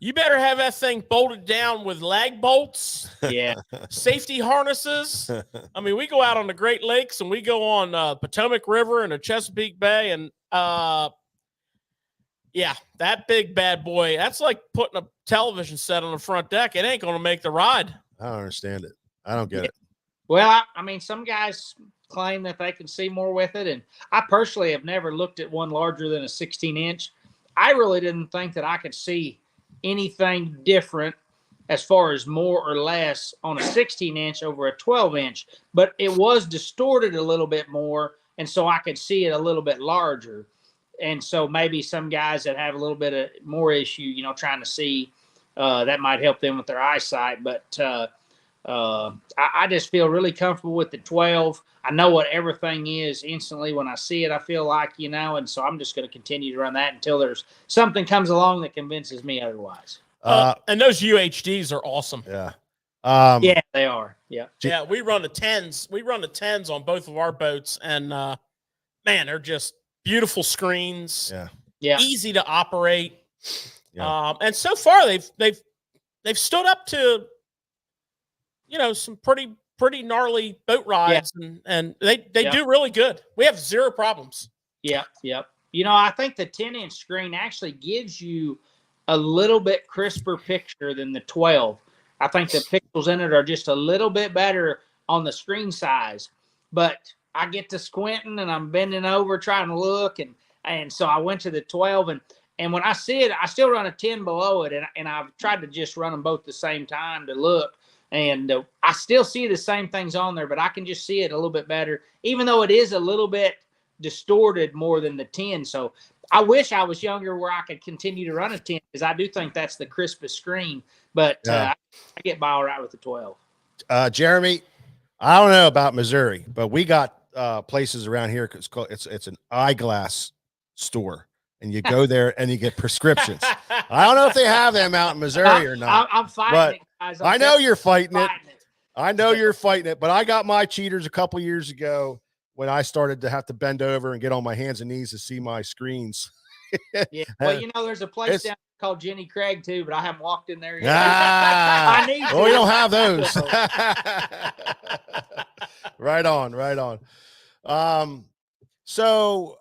you better have that thing bolted down with lag bolts. Yeah. Safety harnesses. I mean, we go out on the Great Lakes, and we go on Potomac River and the Chesapeake Bay, and yeah, that big bad boy, that's like putting a television set on the front deck. It ain't going to make the ride. I don't understand it. I don't get it. Well, I mean, some guys claim that they can see more with it, and I personally have never looked at one larger than a 16-inch. I really didn't think that I could see anything different as far as more or less on a 16-inch over a 12-inch, but it was distorted a little bit more, and so I could see it a little bit larger. And so maybe some guys that have a little bit of more issue, trying to see, that might help them with their eyesight. But I just feel really comfortable with the 12. I know what everything is instantly when I see it. I feel like, and so I'm just going to continue to run that until there's something comes along that convinces me otherwise. And those UHDs are awesome. Yeah. Yeah, they are. Yeah. Yeah. We run the 10s. We run the 10s on both of our boats, and man, they're just beautiful screens. Yeah. Yeah. Easy to operate. Yeah. And so far they've stood up to, some pretty gnarly boat rides, and they do really good. We have zero problems. Yeah. Yep. I think the 10-inch screen actually gives you a little bit crisper picture than the 12. I think the pixels in it are just a little bit better on the screen size, but I get to squinting and I'm bending over trying to look, and so I went to the 12, and when I see it, I still run a 10 below it, and I've tried to just run them both the same time to look, and I still see the same things on there, but I can just see it a little bit better, even though it is a little bit distorted more than the 10. So I wish I was younger where I could continue to run a 10, because I do think that's the crispest screen, but I get by all right with the 12. Jeremy, I don't know about Missouri, but we got places around here. It's an eyeglass store, and you go there and you get prescriptions. I don't know if they have them out in Missouri or not. I'm fighting it, guys. I know you're fighting it. I know Yeah. you're fighting it, but I got my cheaters a couple years ago when I started to have to bend over and get on my hands and knees to see my screens. Yeah. Well, there's a place down called Jenny Craig too, but I haven't walked in there yet. Ah, I need to. well, we don't have those. Right on. So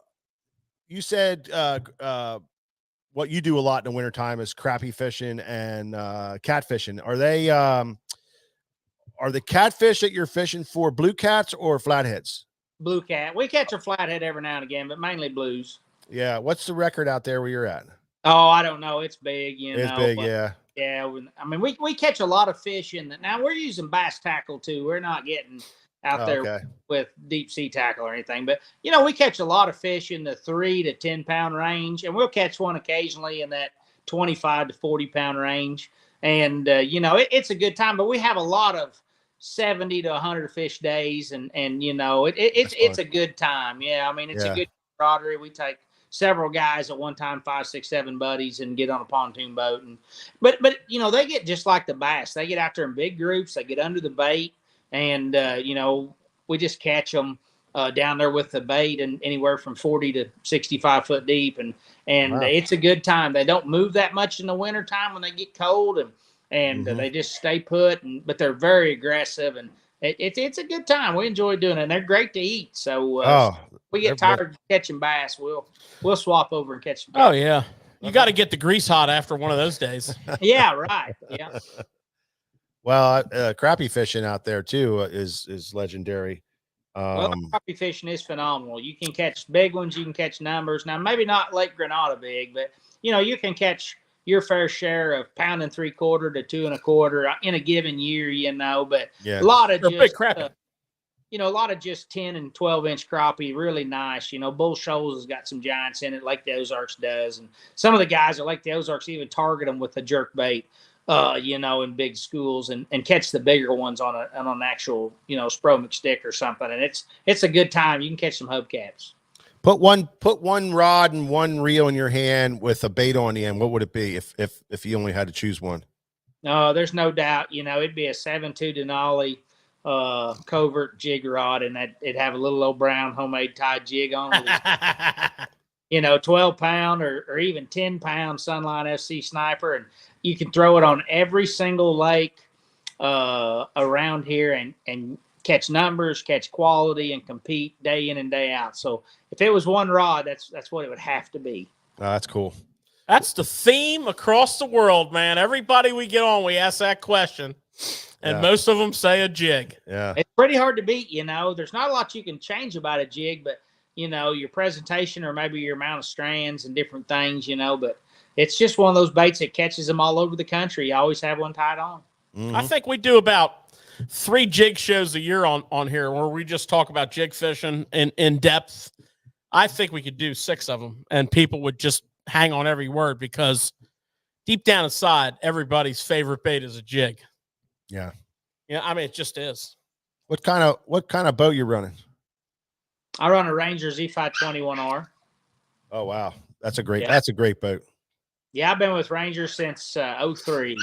you said what you do a lot in the wintertime is crappie fishing and catfishing. Are the catfish that you're fishing for blue cats or flatheads? Blue cat. We catch a flathead every now and again, but mainly blues. Yeah. What's the record out there where you're at? Oh, I don't know. It's big, It's big, yeah. Yeah. I mean, we catch a lot of fish in that. Now we're using bass tackle too. We're not getting out there with deep sea tackle or anything, but we catch a lot of fish in the 3 to 10 pound range, and we'll catch one occasionally in that 25 to 40 pound range. And it's a good time, but we have a lot of 70 to 100 fish days, and it's a good time. Yeah, I mean, it's a good camaraderie. We take several guys at one time, 5, 6, 7 buddies, and get on a pontoon boat. But they get just like the bass. They get out there in big groups. They get under the bait, and we just catch them down there with the bait, and anywhere from 40 to 65 foot deep, and wow. It's a good time. They don't move that much in the wintertime when they get cold, and they just stay put, but they're very aggressive, and it's a good time. We enjoy doing it, and they're great to eat. So we get tired of catching bass, we'll swap over and catch some bass. Oh yeah, you got to get the grease hot after one of those days. Yeah, right. Yeah. Well, crappie fishing out there too is legendary. Well, crappie fishing is phenomenal. You can catch big ones, you can catch numbers. Now, maybe not Lake Granada big, but you can catch your fair share of 1.75 to 2 1/4 in a given year, but a lot of big crappie. A lot of just 10 and 12-inch crappie, really nice. Bull Shoals has got some giants in it, like the Ozarks does, and some of the guys that like the Ozarks even target them with a jerk bait, in big schools, and catch the bigger ones on an actual, Spromic stick or something, and it's a good time. You can catch some hubcaps. Put one rod and one reel in your hand with a bait on the end. What would it be if you only had to choose one? No, there's no doubt. It'd be a 7.2 Denali covert jig rod, and it'd have a little old brown homemade tie jig on it. 12 pound or even 10 pound Sunline FC Sniper, and you can throw it on every single lake around here and catch numbers, catch quality, and compete day in and day out. So if it was one rod, that's what it would have to be. Oh, that's cool. That's the theme across the world, man. Everybody we get on, we ask that question, and most of them say a jig. Yeah, it's pretty hard to beat. There's not a lot you can change about a jig, but your presentation or maybe your amount of strands and different things. But it's just one of those baits that catches them all over the country. You always have one tied on. I think we do about 3 jig shows a year on here where we just talk about jig fishing in depth. I think we could do 6 of them, and people would just hang on every word, because deep down inside, everybody's favorite bait is a jig. Yeah. Yeah, I mean, it just is. What kind of boat you running? I run a Ranger Z521R. Oh wow, that's a great boat. Yeah, I've been with Ranger since 03.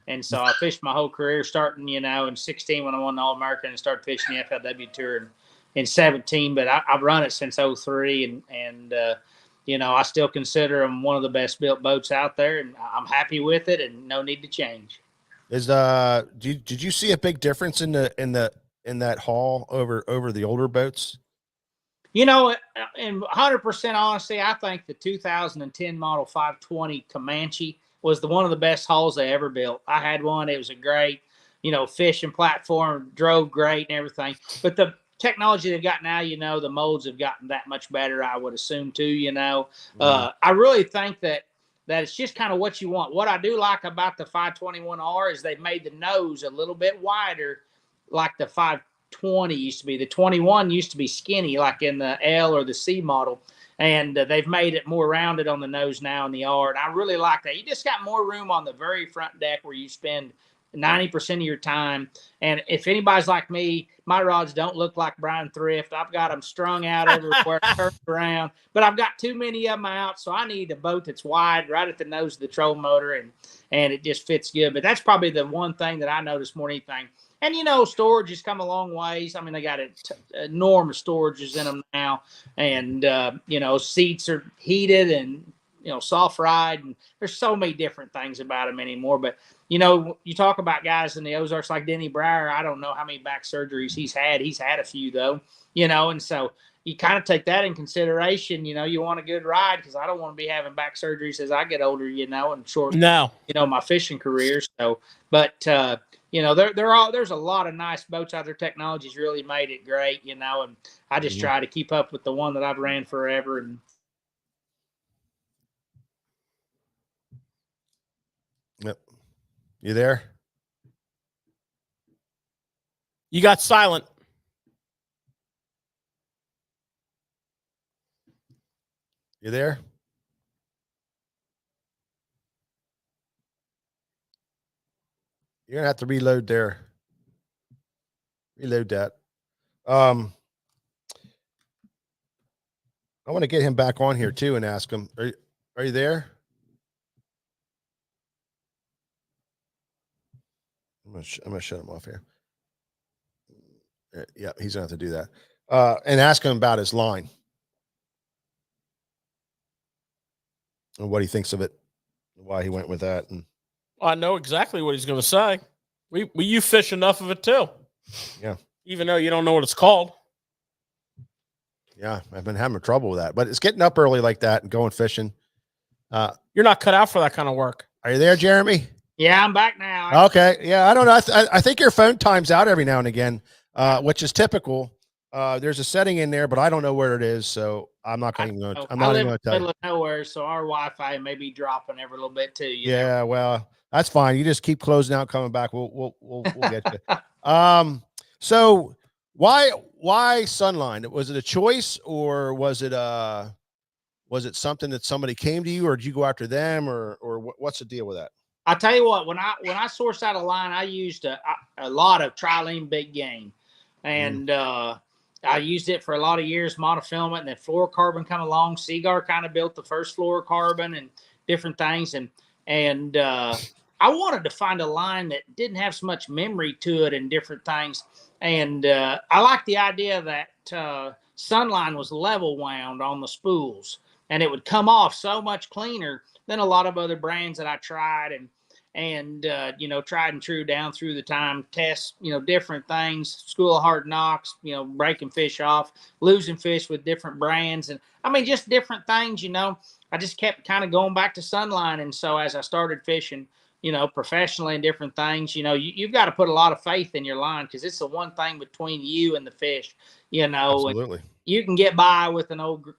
And so I fished my whole career, starting, in 16 when I won the All-American, and started fishing the FLW Tour in 17. But I've run it since 03, and I still consider them one of the best built boats out there, and I'm happy with it, and no need to change. Did you see a big difference in that haul over the older boats? In 100% honesty, I think the 2010 model 520 Comanche was one of the best hulls they ever built. I had one. It was a great, fishing platform, drove great and everything. But the technology they've got now, the molds have gotten that much better, I would assume too, I really think that it's just kind of what you want. What I do like about the 521R is they've made the nose a little bit wider, like the 520 used to be. The 21 used to be skinny, like in the L or the C model. And they've made it more rounded on the nose now in the R. And I really like that. You just got more room on the very front deck where you spend 90% of your time. And if anybody's like me, my rods don't look like Brian Thrift. I've got them strung out everywhere, turned around. But I've got too many of them out, so I need a boat that's wide right at the nose of the trolling motor, and it just fits good. But that's probably the one thing that I notice more than anything. And, storage has come a long ways. I mean, they got enormous storages in them now. And, seats are heated and, soft ride. And there's so many different things about them anymore. But, you talk about guys in the Ozarks like Denny Breyer. I don't know how many back surgeries he's had. He's had a few, though, and so you kind of take that in consideration. You want a good ride, because I don't want to be having back surgeries as I get older, and short, my fishing career. So, but, there's a lot of nice boats out there. Technology's really made it great, and I just try to keep up with the one that I've ran forever. And yep. You there? You got silent. You there? You're gonna have to reload there. Reload that. I want to get him back on here too and ask him, are you there? I'm gonna shut him off here. Yeah, he's gonna have to do that. And ask him about his line and what he thinks of it, why he went with that. And I know exactly what he's going to say. You fish enough of it too. Yeah. Even though you don't know what it's called. Yeah, I've been having trouble with that, but it's getting up early like that and going fishing. You're not cut out for that kind of work. Are you there, Jeremy? Yeah, I'm back now. Okay. Yeah, I don't know. I think your phone times out every now and again, which is typical. There's a setting in there, but I don't know where it is, so I'm not going to. I'm not even going to tell you. I live in the middle of nowhere, so our Wi-Fi may be dropping every little bit too. Yeah, well, that's fine. You just keep closing out, coming back. We'll get you. So why Sunline? Was it a choice, or was it something that somebody came to you, or did you go after them, or what's the deal with that? I'll tell you what, when I sourced out a line, I used a lot of trilene big game, and I used it for a lot of years, monofilament, and then fluorocarbon come along. Seaguar kind of built the first fluorocarbon and different things, and I wanted to find a line that didn't have so much memory to it and different things, and I liked the idea that Sunline was level wound on the spools, and it would come off so much cleaner than a lot of other brands that I tried, and tried and true down through the time, tests, different things, school of hard knocks, breaking fish off, losing fish with different brands. And I mean, just different things, I just kept kind of going back to Sunline. And so as I started fishing, professionally and different things, you've got to put a lot of faith in your line, because it's the one thing between you and the fish, Absolutely. You can get by with an old,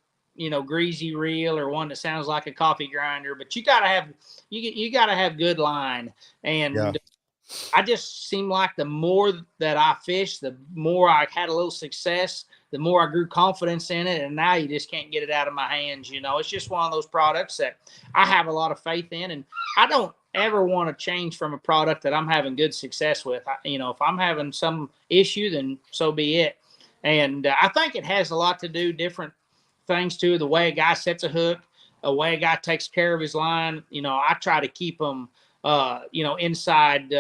greasy reel or one that sounds like a coffee grinder, but you gotta have good line. And I just seemed like the more that I fished, the more I had a little success, the more I grew confidence in it. And now you just can't get it out of my hands. It's just one of those products that I have a lot of faith in. And I don't ever want to change from a product that I'm having good success with. If I'm having some issue, then so be it. And I think it has a lot to do different things too. The way a guy sets a hook, the way a guy takes care of his line. I try to keep them, inside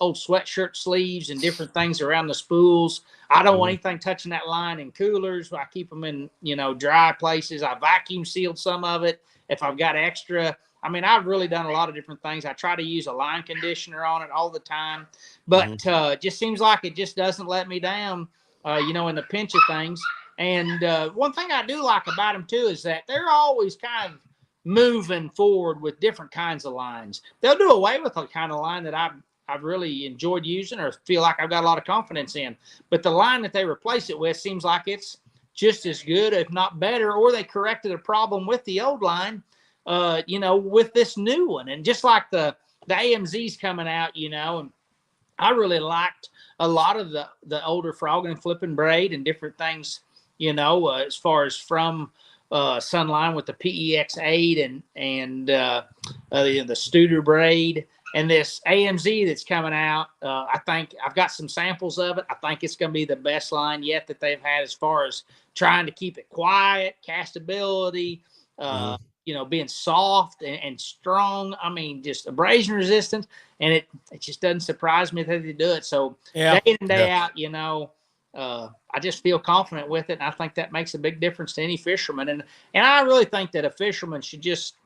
old sweatshirt sleeves and different things around the spools. I don't want anything touching that line in coolers. I keep them in, dry places. I vacuum sealed some of it if I've got extra. I mean, I've really done a lot of different things. I try to use a line conditioner on it all the time, but just seems like it just doesn't let me down, in the pinch of things. And one thing I do like about them too is that they're always kind of moving forward with different kinds of lines. They'll do away with the kind of line that I've really enjoyed using or feel like I've got a lot of confidence in. But the line that they replace it with seems like it's just as good, if not better, or they corrected a problem with the old line, with this new one. And just like the AMZ's coming out, and I really liked a lot of the older frogging and flipping braid and different things, as far as from Sunline with the PEX8 and the Studer braid. And this AMZ that's coming out, I think I've got some samples of it. I think it's going to be the best line yet that they've had as far as trying to keep it quiet, castability, being soft and strong. I mean, just abrasion resistance. And it just doesn't surprise me that they do it. So day in and day out, I just feel confident with it. And I think that makes a big difference to any fisherman. And I really think that a fisherman should just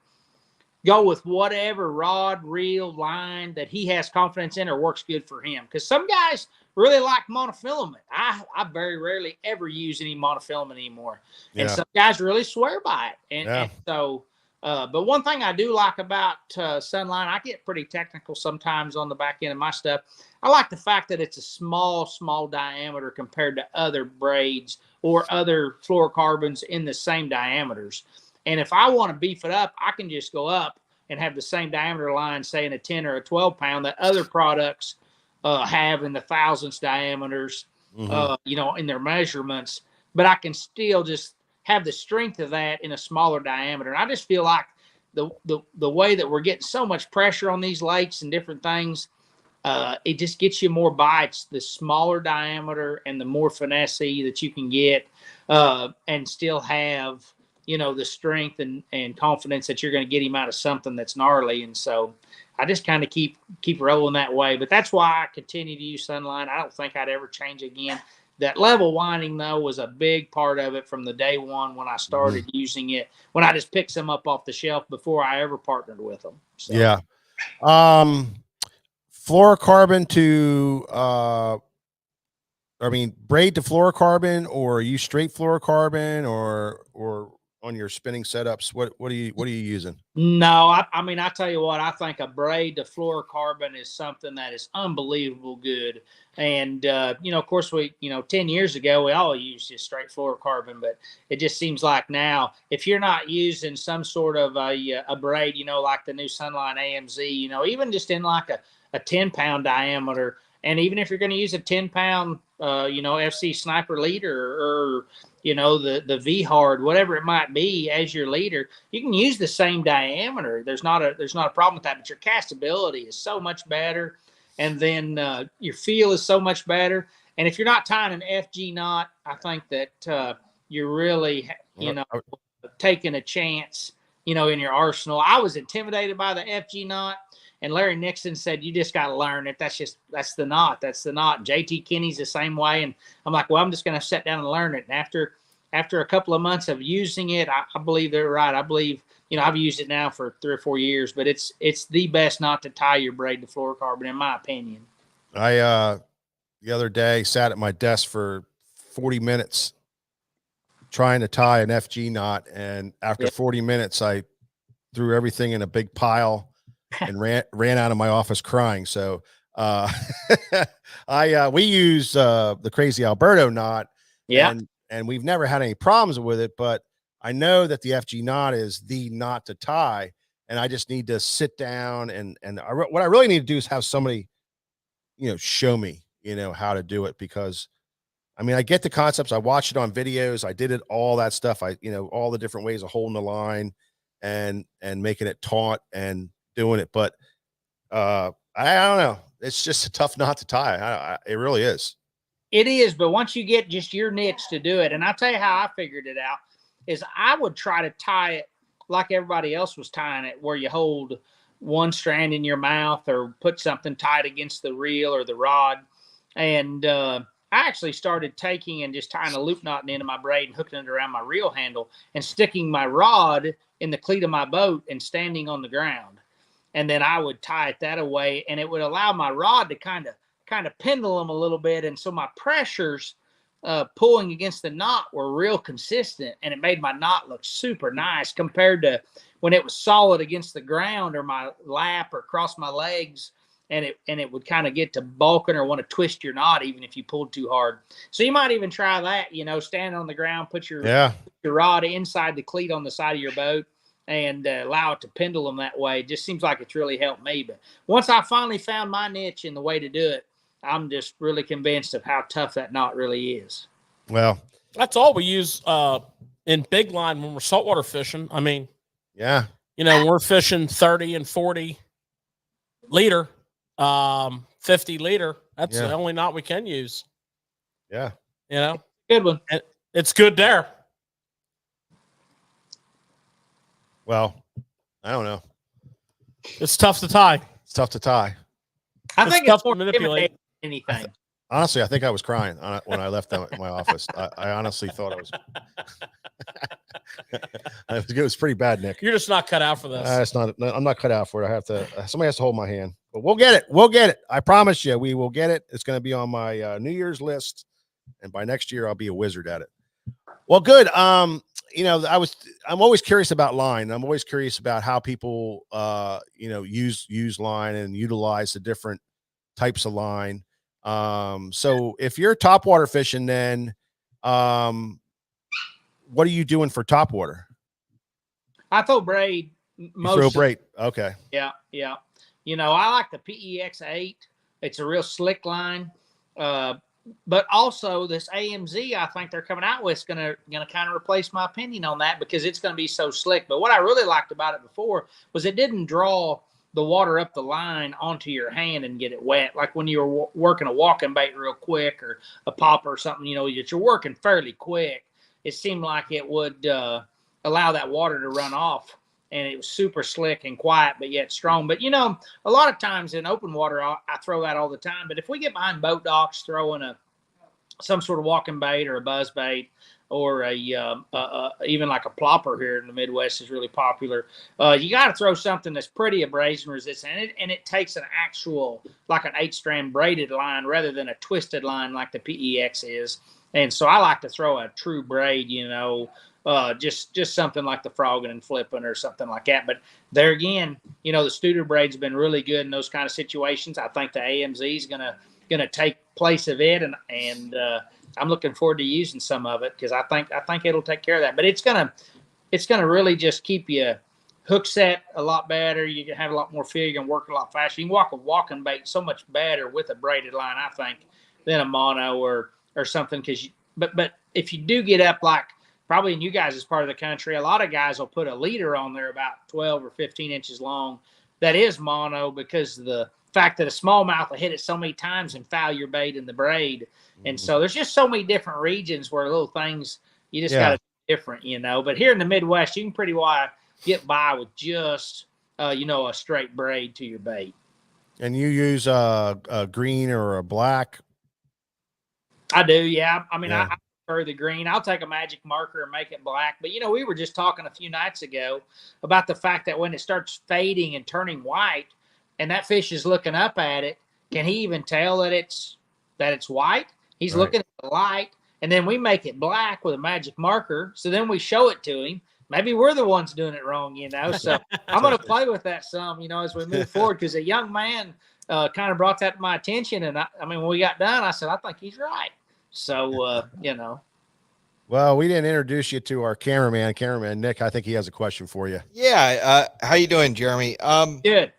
go with whatever rod, reel, line that he has confidence in or works good for him. Because some guys really like monofilament. I very rarely ever use any monofilament anymore. And some guys really swear by it. And so, but one thing I do like about Sunline, I get pretty technical sometimes on the back end of my stuff. I like the fact that it's a small diameter compared to other braids or other fluorocarbons in the same diameters. And if I want to beef it up, I can just go up and have the same diameter line, say in a 10 or a 12 pound that other products have in the thousandths diameters, in their measurements. But I can still just have the strength of that in a smaller diameter. And I just feel like the way that we're getting so much pressure on these lakes and different things, it just gets you more bites, the smaller diameter and the more finesse that you can get and still have, the strength and confidence that you're going to get him out of something that's gnarly. And so I just kind of keep rolling that way. But that's why I continue to use Sunline. I don't think I'd ever change again. That level winding, though, was a big part of it from the day one when I started using it, when I just picked some up off the shelf before I ever partnered with them. So. Yeah. Fluorocarbon to, braid to fluorocarbon, or are you straight fluorocarbon or on your spinning setups? What are you using? No, I tell you what, I think a braid to fluorocarbon is something that is unbelievable good. And, of course, 10 years ago, we all used just straight fluorocarbon, but it just seems like now, if you're not using some sort of a braid, like the new Sunline AMZ, even just in like a 10-pound diameter, and even if you're going to use a 10-pound, FC Sniper leader or, the V-Hard, whatever it might be as your leader, you can use the same diameter. There's not a problem with that, but your castability is so much better. And then your feel is so much better. And if you're not tying an FG knot, I think that you're really, taking a chance, in your arsenal. I was intimidated by the FG knot. And Larry Nixon said, you just got to learn it. That's the knot. That's the knot. JT Kinney's the same way. And I'm like, well, I'm just going to sit down and learn it. And after a couple of months of using it, I believe they're right. I believe, I've used it now for 3 or 4 years, but it's the best knot to tie your braid to fluorocarbon, in my opinion. I, the other day sat at my desk for 40 minutes trying to tie an FG knot. And after 40 minutes, I threw everything in a big pile and ran out of my office crying. So we use the Crazy Alberto knot, and we've never had any problems with it, but I know that the FG knot is the knot to tie, and I just need to sit down and what I really need to do is have somebody show me how to do it, because I get the concepts, I watched it on videos, I did it, all that stuff, all the different ways of holding the line and making it taut and doing it, but I don't know. It's just a tough knot to tie. It really is. It is, but once you get just your niche to do it, and I'll tell you how I figured it out, is I would try to tie it like everybody else was tying it, where you hold one strand in your mouth or put something tight against the reel or the rod. And I actually started taking and just tying a loop knot in the end of my braid and hooking it around my reel handle and sticking my rod in the cleat of my boat and standing on the ground. And then I would tie it that away, and it would allow my rod to kind of pendulum a little bit. And so my pressures pulling against the knot were real consistent, and it made my knot look super nice compared to when it was solid against the ground or my lap or across my legs, and it would kind of get to balking or want to twist your knot even if you pulled too hard. So you might even try that, stand on the ground, put your rod inside the cleat on the side of your boat, and allow it to pendulum that way. It just seems like it's really helped me. But once I finally found my niche and the way to do it, I'm just really convinced of how tough that knot really is. Well, that's all we use in big line when we're saltwater fishing. I mean, yeah, we're fishing 30 and 40 liter, 50 liter. That's the only knot we can use. Yeah. Good one. And it's good there. Well, I don't know. It's tough to tie. It's tough to tie. I think tough it's more to manipulate anything. Honestly, I think I was crying when I left my office. I honestly thought it was pretty bad, Nick. You're just not cut out for this. I'm not cut out for it. Somebody has to hold my hand, but we'll get it. We'll get it. I promise you, we will get it. It's going to be on my New Year's list, and by next year, I'll be a wizard at it. Well, good. I'm always curious about line. I'm always curious about how people, use line and utilize the different types of line. So if you're topwater fishing, then, what are you doing for topwater? I throw braid. Throw braid. Okay. Yeah. Yeah. I like the PEX8. It's a real slick line. But also this AMZ, I think they're coming out with is gonna kind of replace my opinion on that because it's gonna be so slick. But what I really liked about it before was it didn't draw the water up the line onto your hand and get it wet. Like when you were working a walking bait real quick or a popper or something, that you're working fairly quick. It seemed like it would allow that water to run off. And it was super slick and quiet, but yet strong. But, a lot of times in open water, I throw that all the time. But if we get behind boat docks throwing some sort of walking bait or a buzz bait or even like a plopper here in the Midwest is really popular, you got to throw something that's pretty abrasion resistant. And it takes an actual, like an 8-strand braided line rather than a twisted line like the PEX is. And so I like to throw a true braid, just something like the frogging and flipping or something like that. But there again, the Studer braid's been really good in those kind of situations. I think the AMZ is gonna take place of it, and I'm looking forward to using some of it because I think it'll take care of that. But it's gonna really just keep you hook set a lot better. You can have a lot more feel. You can work a lot faster. You can walk a walking bait so much better with a braided line, I think, than a mono or something. But if you do get up like probably in you guys' part of the country, a lot of guys will put a leader on there about 12 or 15 inches long. That is mono because of the fact that a smallmouth will hit it so many times and foul your bait in the braid. And so there's just so many different regions where little things you just got to be different, But here in the Midwest, you can pretty well get by with just, a straight braid to your bait. And you use a green or a black? I do, yeah. I mean, I prefer the green. I'll take a magic marker and make it black. But, we were just talking a few nights ago about the fact that when it starts fading and turning white and that fish is looking up at it, can he even tell that it's white? He's looking at the light, and then we make it black with a magic marker. So then we show it to him. Maybe we're the ones doing it wrong, So I'm going to play with that some, as we move forward, because a young man kind of brought that to my attention. And when we got done, I said, I think he's right. So, Well, we didn't introduce you to our cameraman Nick. I think he has a question for you. Yeah. How you doing, Jeremy? Good.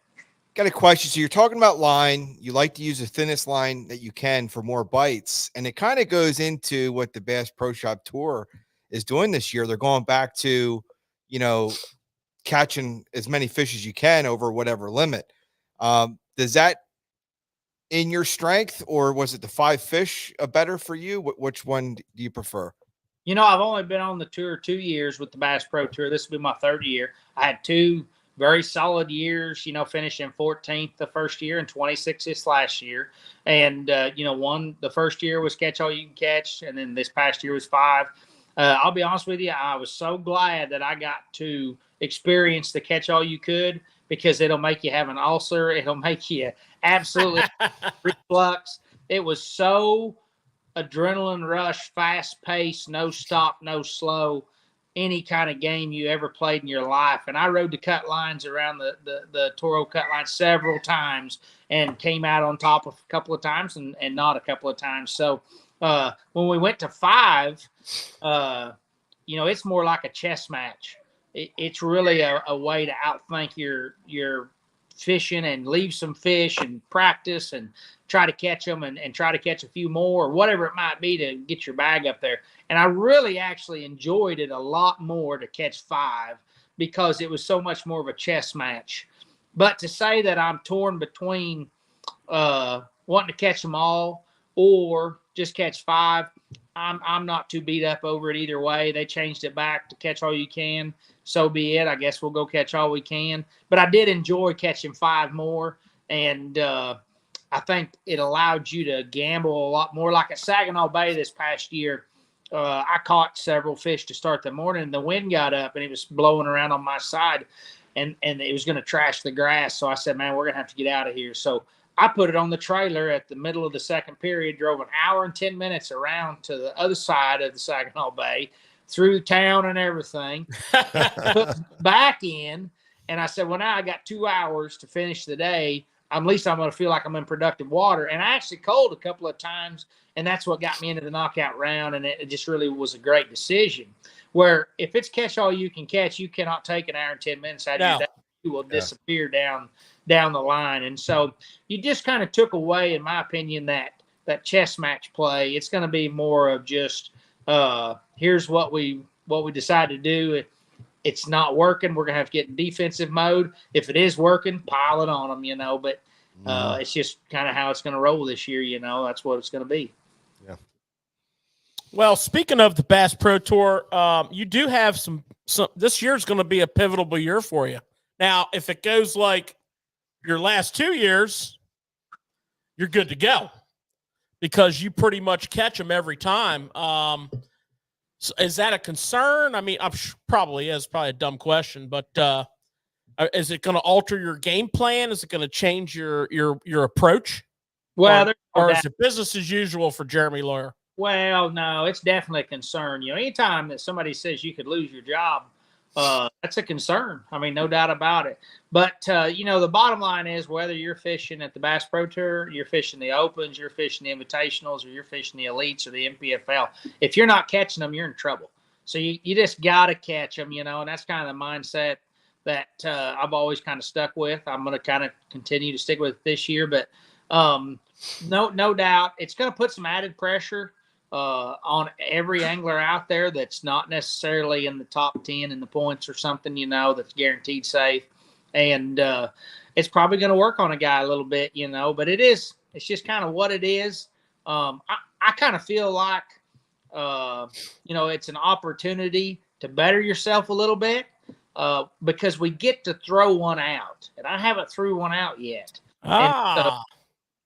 Got a question. So you're talking about line. You like to use the thinnest line that you can for more bites. And it kind of goes into what the Bass Pro Shop Tour is doing this year. They're going back to, catching as many fish as you can over whatever limit. Does that in your strength, or was it the 5 fish better for you? Which one do you prefer? You know, I've only been on the tour 2 years with the Bass Pro Tour. This will be my 3rd year. I had 2 very solid years, you know, finishing 14th the first year and 26th this last year. And, you know, the first year was catch all you can catch. And then this past year was 5. I'll be honest with you. I was so glad that I got to experience the catch all you could, because it'll make you have an ulcer. It'll make you absolutely reflux. It was so adrenaline rush, fast pace, no stop, no slow, any kind of game you ever played in your life. And I rode the cut lines around the Toro cut line several times and came out on top of a couple of times and not a couple of times. So when we went to 5, you know, it's more like a chess match. It's really a way to outthink your fishing and leave some fish and practice and try to catch them and try to catch a few more or whatever it might be to get your bag up there. And I really actually enjoyed it a lot more to catch 5 because it was so much more of a chess match. But to say that I'm torn between wanting to catch them all or just catch 5, I'm not too beat up over it either way. They changed it back to catch all you can. So be it. I guess we'll go catch all we can. But I did enjoy catching 5 more. And I think it allowed you to gamble a lot more. Like at Saginaw Bay this past year, I caught several fish to start the morning. The wind got up and it was blowing around on my side. And it was going to trash the grass. So I said, man, we're going to have to get out of here. So I put it on the trailer at the middle of the second period, drove an hour and 10 minutes around to the other side of the Saginaw Bay, through town and everything, put back in. And I said, well, now I got 2 hours to finish the day. At least I'm going to feel like I'm in productive water. And I actually called a couple of times, and that's what got me into the knockout round. And it just really was a great decision. Where if it's catch all you can catch, you cannot take an hour and 10 minutes out of your day. You will disappear down the line. And so you just kind of took away, in my opinion, that chess match play. It's going to be more of just here's what we decide to do. It's not working, we're going to have to get in defensive mode. If it is working, pile it on them, you know. But it's just kind of how it's going to roll this year, you know. That's what it's going to be. Yeah. Well, speaking of the Bass Pro Tour, you do have some. This year's going to be a pivotal year for you. Now, if it goes like your last 2 years, you're good to go because you pretty much catch them every time. So is that a concern? I mean, probably is. Probably a dumb question, but is it going to alter your game plan? Is it going to change your approach? Well, or is it business as usual for Jeremy Lawyer? Well, no, it's definitely a concern. You know, anytime that somebody says you could lose your job, that's a concern. I mean, no doubt about it. But, you know, the bottom line is whether you're fishing at the Bass Pro Tour, you're fishing the Opens, you're fishing the Invitationals, or you're fishing the Elites or the MPFL, if you're not catching them, you're in trouble. So you just got to catch them, you know, and that's kind of the mindset that I've always kind of stuck with. I'm going to kind of continue to stick with it this year. But no doubt it's going to put some added pressure on every angler out there that's not necessarily in the top 10 in the points or something, you know, that's guaranteed safe. And it's probably going to work on a guy a little bit, you know, but it's just kind of what it is. I kind of feel like, you know, it's an opportunity to better yourself a little bit because we get to throw one out. And I haven't threw one out yet.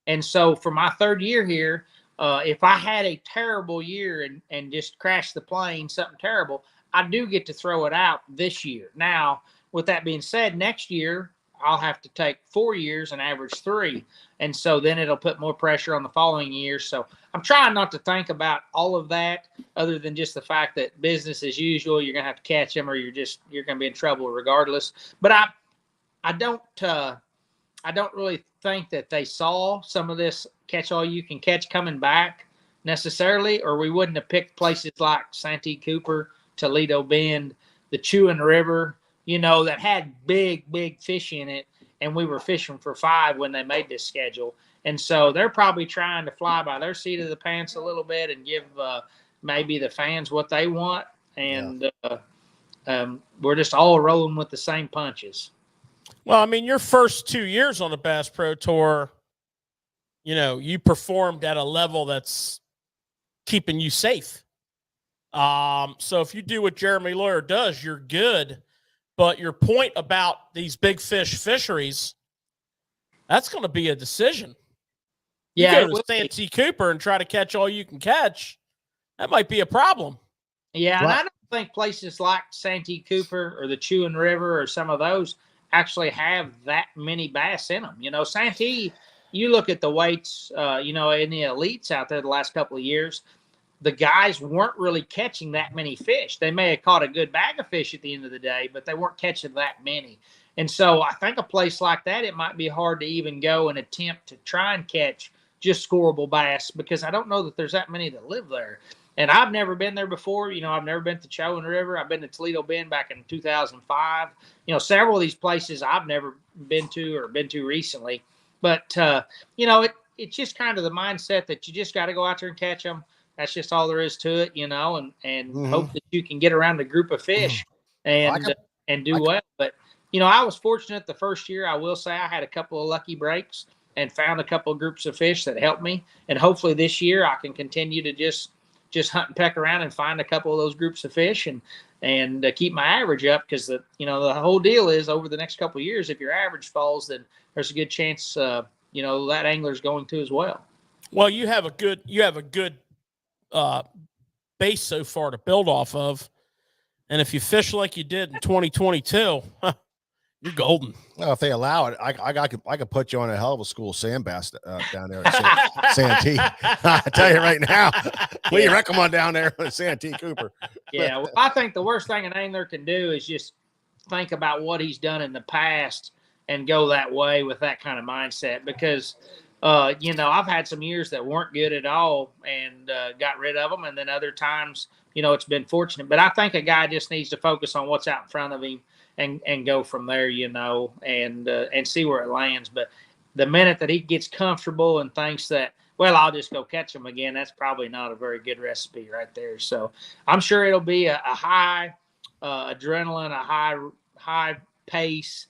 And so for my 3rd year here, if I had a terrible year and just crashed the plane, something terrible, I do get to throw it out this year. Now, with that being said, next year, I'll have to take 4 years and average 3. And so then it'll put more pressure on the following years. So I'm trying not to think about all of that other than just the fact that business as usual, you're going to have to catch them or you're going to be in trouble regardless. But I don't really think that they saw some of this catch all you can catch coming back necessarily, or we wouldn't have picked places like Santee Cooper, Toledo Bend, the Chewing River, you know, that had big fish in it. And we were fishing for 5 when they made this schedule. And so they're probably trying to fly by their seat of the pants a little bit and give maybe the fans what they want. And we're just all rolling with the same punches. Well, I mean, your first 2 years on the Bass Pro Tour, you performed at a level that's keeping you safe. So if you do what Jeremy Lawyer does, you're good. But your point about these big fish fisheries, that's going to be a decision. Yeah, you go to Santee Cooper and try to catch all you can catch, that might be a problem. Yeah, and I don't think places like Santee Cooper or the Chewing River or some of those actually have that many bass in them. Santee, you look at the weights, in the elites out there the last couple of years, the guys weren't really catching that many fish. They may have caught a good bag of fish at the end of the day, but they weren't catching that many. And so I think a place like that, it might be hard to even go and attempt to try and catch just scoreable bass, because I don't know that there's that many that live there. And I've never been there before. I've never been to Chowing River. I've been to Toledo Bend back in 2005. Several of these places I've never been to recently. But, it's just kind of the mindset that you just got to go out there and catch them. That's just all there is to it, and hope that you can get around a group of fish and do well. But, I was fortunate the first year. I will say I had a couple of lucky breaks and found a couple of groups of fish that helped me. And hopefully this year I can continue to just hunt and peck around and find a couple of those groups of fish and keep my average up, because the whole deal is over the next couple of years, if your average falls, then there's a good chance that angler's going to as well. Well, you have a good base so far to build off of, and if you fish like you did in 2022, you're golden. Well, if they allow it, I could put you on a hell of a school sand bass down there at Santee. I tell you right now, what do you recommend down there at Santee Cooper? Yeah, well, I think the worst thing an angler can do is just think about what he's done in the past and go that way with that kind of mindset, because I've had some years that weren't good at all and got rid of them, and then other times, it's been fortunate. But I think a guy just needs to focus on what's out in front of him and go from there, and see where it lands. But the minute that he gets comfortable and thinks that, well, I'll just go catch them again, that's probably not a very good recipe right there. So I'm sure it'll be a high adrenaline, a high pace,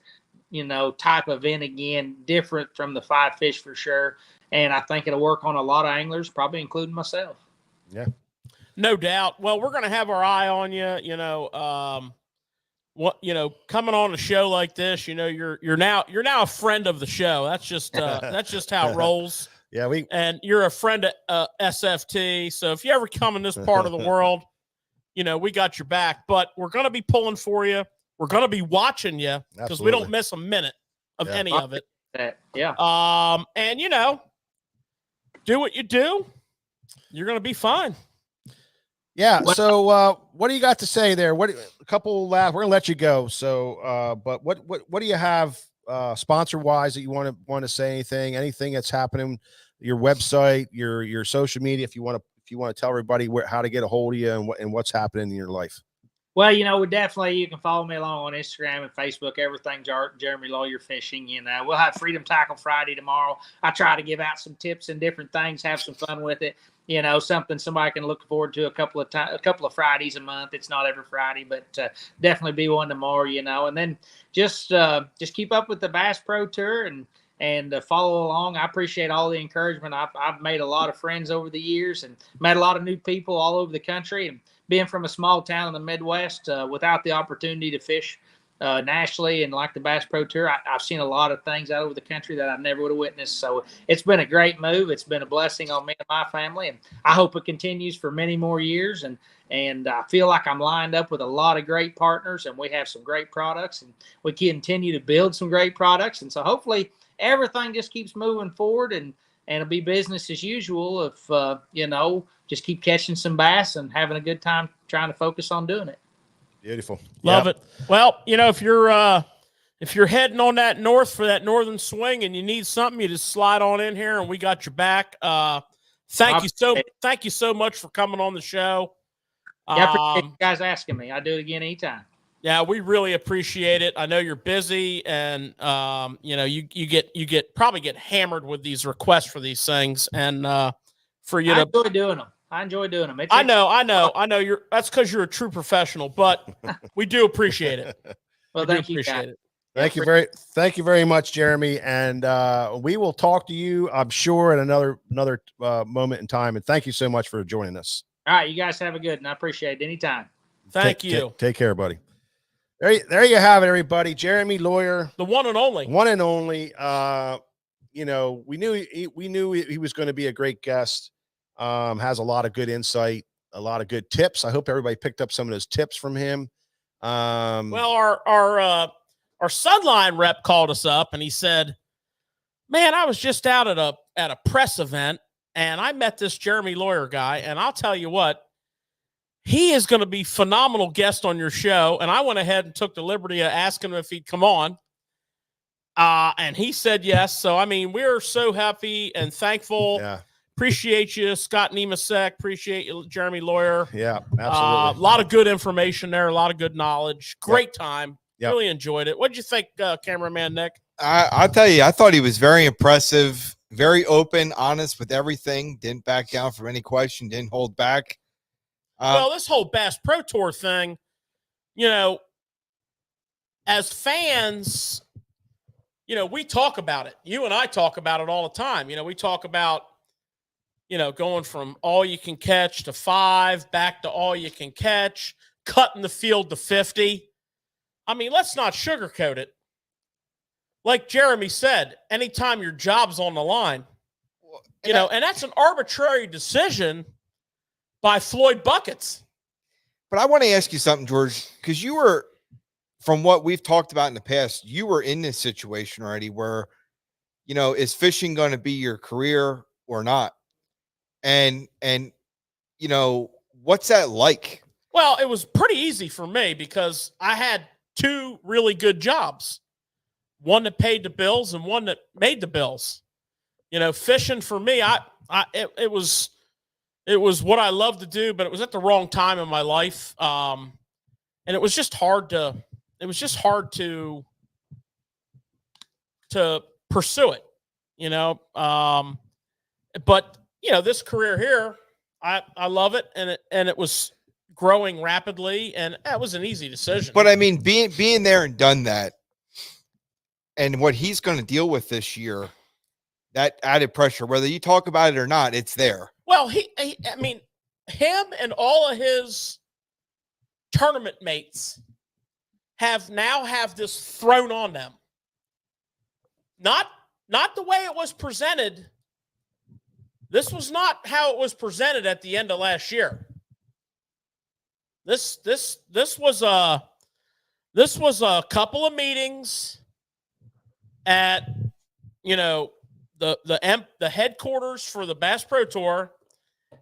type event again, different from the 5 fish for sure. And I think it'll work on a lot of anglers, probably including myself. Yeah, no doubt. Well, we're going to have our eye on you, coming on a show like this, you're now a friend of the show. That's just how it rolls. Yeah. And you're a friend of SFT. So if you ever come in this part of the world, we got your back, but we're going to be pulling for you. We're going to be watching you, because we don't miss a minute of any of it. Yeah. And do what you do. You're going to be fine. Yeah. So, what do you got to say there? A couple last, we're gonna let you go. So, but what do you have, sponsor wise, that you want to say anything that's happening, your website, your social media, if you want to tell everybody how to get a hold of you and what's happening in your life. Well, you can follow me along on Instagram and Facebook. Everything's Jeremy Lawyer Fishing. We'll have Freedom Tackle Friday tomorrow. I try to give out some tips and different things, have some fun with it. Something somebody can look forward to a couple of Fridays a month. It's not every Friday, but definitely be one tomorrow. And then just keep up with the Bass Pro Tour and follow along. I appreciate all the encouragement. I've made a lot of friends over the years and met a lot of new people all over the country. And being from a small town in the Midwest, without the opportunity to fish nationally and like the Bass Pro Tour, I've seen a lot of things out over the country that I never would have witnessed. So it's been a great move. It's been a blessing on me and my family, and I hope it continues for many more years. And I feel like I'm lined up with a lot of great partners, and we have some great products, and we continue to build some great products. And so hopefully everything just keeps moving forward, and it'll be business as usual if, just keep catching some bass and having a good time trying to focus on doing it. Beautiful. Love it. Well, if you're heading on that north for that northern swing and you need something, you just slide on in here and we got your back. Thank you so much for coming on the show. Yeah, I appreciate you guys asking me. I'll do it again anytime. Yeah, we really appreciate it. I know you're busy, and you probably get hammered with these requests for these things, and for you I enjoy doing them. I know. That's because you're a true professional, but we do appreciate it. Well, thank you. Appreciate it. Thank you very much, Jeremy. And we will talk to you, I'm sure, at another moment in time. And thank you so much for joining us. All right, you guys have a good, and I appreciate it anytime. Thank you. Take care, buddy. There you have it, everybody. Jeremy Lawyer, the one and only. You know, we knew he was going to be a great guest. Has a lot of good insight, a lot of good tips. I hope everybody picked up some of those tips from him. Well, our Sunline rep called us up and he said, "Man, I was just out at a press event and I met this Jeremy Lawyer guy, and I'll tell you what, he is going to be phenomenal guest on your show." And I went ahead and took the liberty of asking him if he'd come on. And he said yes. So, I mean, we're so happy and thankful. Yeah. Appreciate you, Scott Nemesek. Appreciate you, Jeremy Lawyer. Yeah, absolutely. A lot of good information there, a lot of good knowledge. Great time. Yep. Really enjoyed it. What did you think, cameraman Nick? I'll tell you, I thought he was very impressive, very open, honest with everything. Didn't back down from any question, didn't hold back. Well, this whole Bass Pro Tour thing, you know, as fans, you know, we talk about it. You and I talk about it all the time. You know, we talk about, you know, going from all you can catch to 5, back to all you can catch, cutting the field to 50. I mean, let's not sugarcoat it. Like Jeremy said, anytime your job's on the line, you know, and that's an arbitrary decision by Floyd Buckets. But I want to ask you something, George, because you were, from what we've talked about in the past, you were in this situation already where, you know, is fishing going to be your career or not? And you know, what's that like? Well, it was pretty easy for me because I had 2 really good jobs, one that paid the bills and one that made the bills. You know, fishing for me, it was what I love to do, but it was at the wrong time in my life. And it was just hard to pursue it, you know? But you know, this career here, I love it. And it was growing rapidly, and it was an easy decision. But I mean, being there and done that, and what he's going to deal with this year, that added pressure, whether you talk about it or not, it's there. Well, I mean, him and all of his tournament mates have this thrown on them. Not the way it was presented. This was not how it was presented at the end of last year. This was a couple of meetings at, you know, the headquarters for the Bass Pro Tour,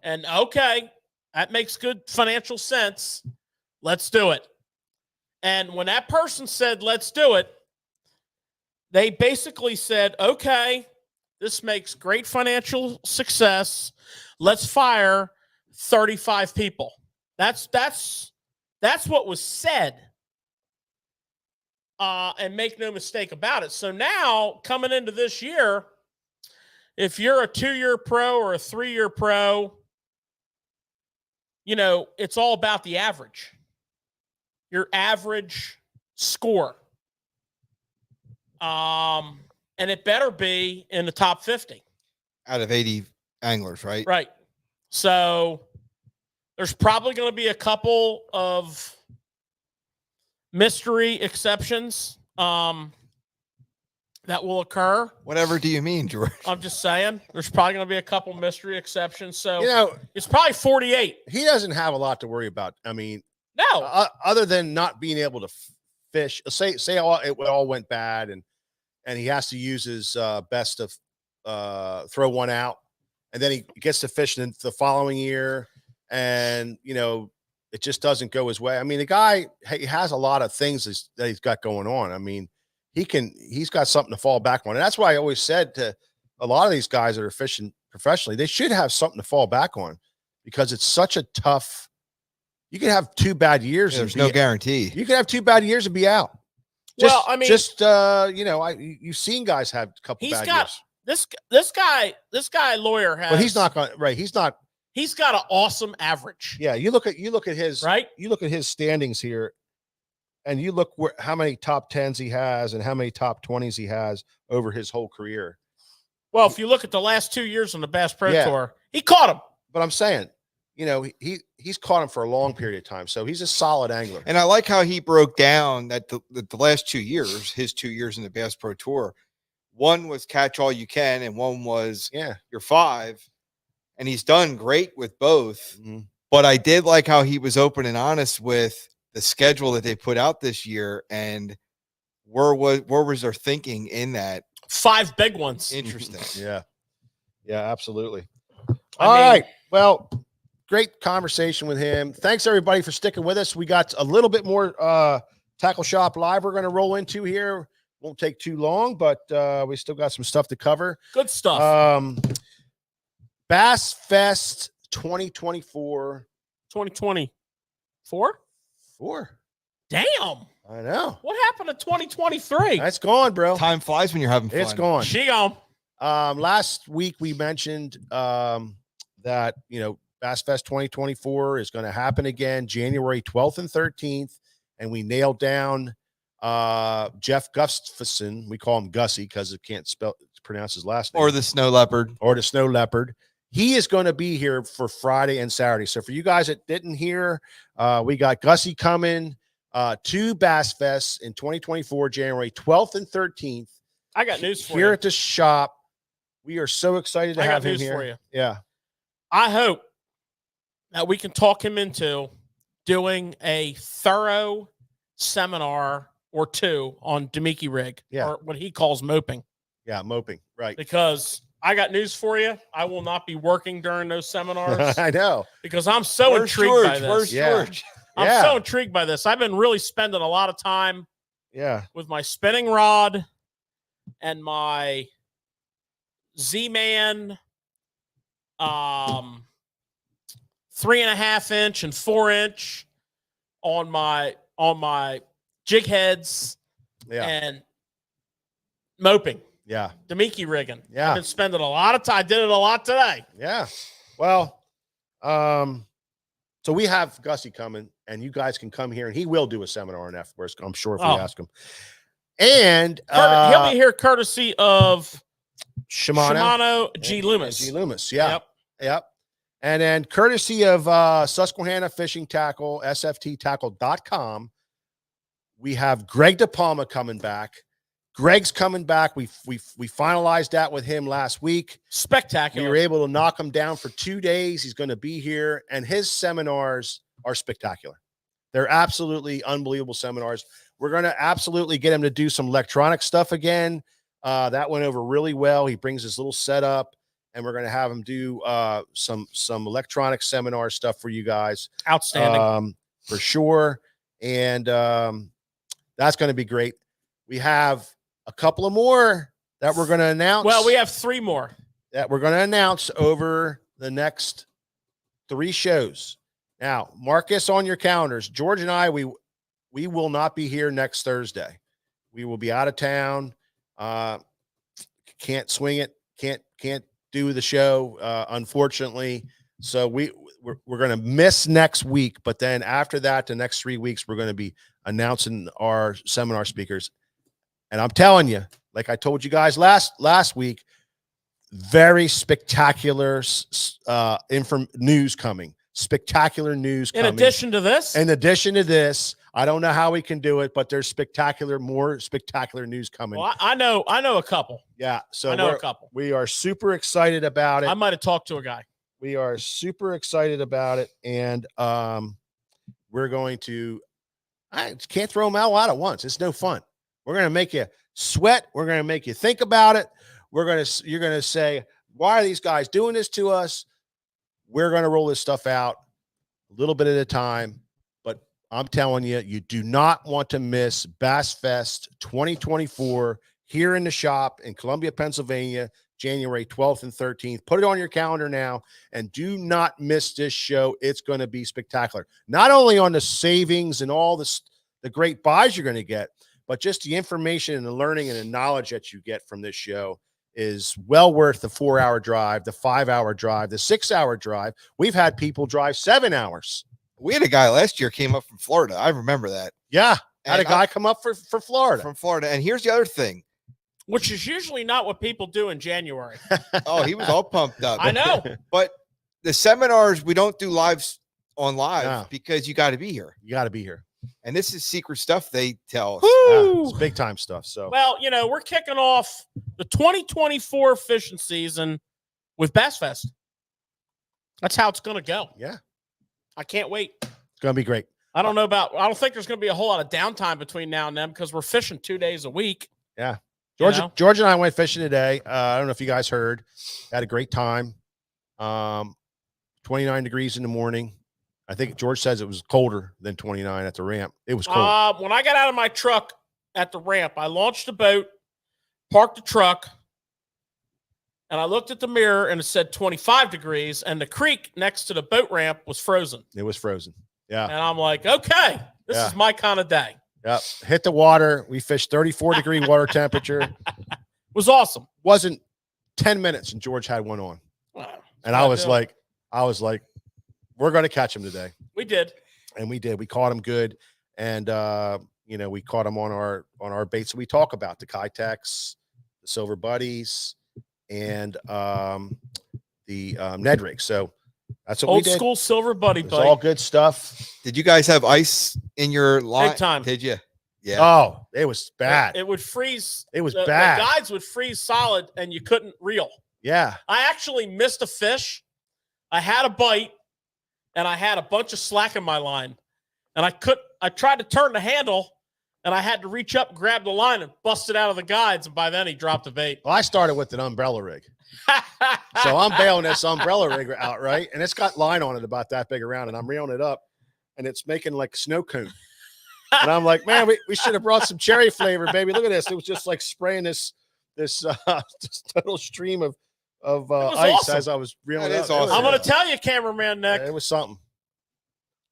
and okay, that makes good financial sense. Let's do it. And when that person said, "Let's do it," they basically said, "Okay, this makes great financial success. Let's fire 35 people." That's what was said. And make no mistake about it. So now, coming into this year, if you're a 2-year pro or a 3-year pro, you know, it's all about the average. Your average score. And it better be in the top 50. Out of 80 anglers, right? Right. So there's probably going to be a couple of mystery exceptions that will occur. Whatever do you mean, George? I'm just saying there's probably going to be a couple mystery exceptions. So, you know, it's probably 48. He doesn't have a lot to worry about. I mean, no, other than not being able to fish. Say it all went bad, and he has to use his best to throw one out, and then he gets to fish the following year, and you know, it just doesn't go his way. I mean, the guy, he has a lot of things that he's got going on. I mean, he's got something to fall back on. And that's why I always said to a lot of these guys that are fishing professionally, they should have something to fall back on, because it's such a tough, you can have 2 bad years. There's no guarantee. You can have 2 bad years and be out. Well, I mean, you know, you've seen guys have a couple bad years. This guy Lawyer has, but he's not going right. He's got an awesome average. Yeah. You look at his, right. You look at his standings here, and you look how many top 10s he has and how many top 20s he has over his whole career. Well, if you look at the last 2 years on the Bass Pro Yeah. Tour, he caught him. But I'm saying, you know, he's caught him for a long period of time. So he's a solid angler. And I like how he broke down that the last 2 years, his 2 years in the Bass Pro Tour, one was catch all you can and one was your 5. And he's done great with both. Mm-hmm. But I did like how he was open and honest with the schedule that they put out this year and where was their thinking in that. 5 big ones. Interesting. Yeah, absolutely. All right. Well, great conversation with him. Thanks everybody for sticking with us. We got a little bit more Tackle Shop Live we're going to roll into here. Won't take too long, but we still got some stuff to cover. Good stuff. Bassfest 2024. 2024? 4. Damn. I know. What happened to 2023? That's gone, bro. Time flies when you're having fun. It's gone. She gone. Last week we mentioned that, you know, Bassfest 2024 is going to happen again, January 12th and 13th. And we nailed down Jeff Gustafson. We call him Gussie because it can't pronounce his last name. Or the Snow Leopard. He is going to be here for Friday and Saturday. So for you guys that didn't hear, we got Gussie coming to Bassfest in 2024, January 12th and 13th. I got news for you. Here at the shop. We are so excited to have him news here. for you. Yeah. I hope that we can talk him into doing a thorough seminar or 2 on Demii rig, or what he calls moping. Yeah, moping, right. Because I got news for you. I will not be working during those seminars. I know. Because I'm so intrigued by this. Where's George? I'm so intrigued by this. I've been really spending a lot of time with my spinning rod and my Z-Man 3.5 inch and 4 inch on my jig heads and moping. Yeah. Demii rigging. Yeah. I've been spending a lot of time. I did it a lot today. Yeah. Well, so we have Gussie coming and you guys can come here and he will do a seminar on F-Wars, I'm sure, if we ask him. And he'll be here courtesy of Shimano G. Loomis. G. Loomis. Yeah. Yep. And then courtesy of Susquehanna Fishing Tackle, sfttackle.com, we have Greg DePalma coming back. Greg's coming back. We finalized that with him last week. Spectacular. We were able to knock him down for 2 days. He's going to be here, and his seminars are spectacular. They're absolutely unbelievable seminars. We're going to absolutely get him to do some electronic stuff again. That went over really well. He brings his little setup, and we're going to have him do some electronic seminar stuff for you guys. Outstanding. For sure. And that's going to be great. We have a couple of more that we're going to announce. Well, we have 3 more that we're going to announce over the next 3 shows. Now, mark this on your calendars. George and I, we will not be here next Thursday. We will be out of town. Can't swing it. Can't do the show, unfortunately. So we're going to miss next week. But then after that, the next 3 weeks, we're going to be announcing our seminar speakers. And I'm telling you, like I told you guys last week, very spectacular news coming. Spectacular news coming. In addition to this, I don't know how we can do it, but there's more spectacular news coming. Well, I know a couple. Yeah, so I know a couple. We are super excited about it. I might have talked to a guy. We are super excited about it, and we're going to. I can't throw them all out at once. It's no fun. We're going to make you sweat. We're going to make you think about it. You're going to say, why are these guys doing this to us? We're going to roll this stuff out a little bit at a time. But I'm telling you, you do not want to miss Bassfest 2024 here in the shop in Columbia, Pennsylvania, January 12th and 13th. Put it on your calendar now and do not miss this show. It's going to be spectacular. Not only on the savings and all the great buys you're going to get, but just the information and the learning and the knowledge that you get from this show is well worth the 4-hour drive, the 5-hour drive, the 6-hour drive. We've had people drive 7 hours. We had a guy last year came up from Florida. I remember that. Yeah. Had a guy come up for Florida. from Florida. And here's the other thing. Which is usually not what people do in January. Oh, he was all pumped up. I know. But the seminars, we don't do lives on live No. because you got to be here. You got to be here. And this is secret stuff they tell us. Woo! It's big time stuff. So, Well, we're kicking off the 2024 fishing season with Bassfest. That's how it's going to go. yeah, I can't wait. it's going to be great. I don't think there's going to be a whole lot of downtime between now and then because we're fishing 2 days a week. Yeah. You George, know? George and I went fishing today. I don't know if you guys heard. Had a great time. 29 degrees in the morning. I think George says it was colder than 29 at the ramp. It was cold. When I got out of my truck at the ramp, I launched the boat, parked the truck, and I looked at the mirror and it said 25 degrees, and the creek next to the boat ramp was frozen. It was frozen. Yeah. And I'm like, okay, this is my kind of day. Yep. Hit the water. We fished 34-degree water temperature. It was awesome. Wasn't 10 minutes and George had one on. Wow. And I was like, we're going to catch him today. We did. And we did. We caught him good. And, we caught him on our baits that we talk about, the Kitex, the Silver Buddies, and the Ned rig. So that's what we did. Old school silver buddy It was bite. all good stuff. Did you guys have ice in your line? Big time. Did you? Yeah. Oh, it was bad. It would freeze. It was The bad. guides would freeze solid and you couldn't reel. Yeah. I actually missed a fish. I had a bite and I had a bunch of slack in my line. And I tried to turn the handle and I had to reach up, grab the line and bust it out of the guides. And by then he dropped the bait. Well, I started with an umbrella rig. So I'm bailing this umbrella rig out, right? And it's got line on it about that big around, and I'm reeling it up, and it's making like a snow cone. And I'm like, man, we should have brought some cherry flavor, baby. Look at this. It was just like spraying this total stream of ice awesome. as I was reeling That it is up. awesome. I'm going to tell you, cameraman Nick, It was something.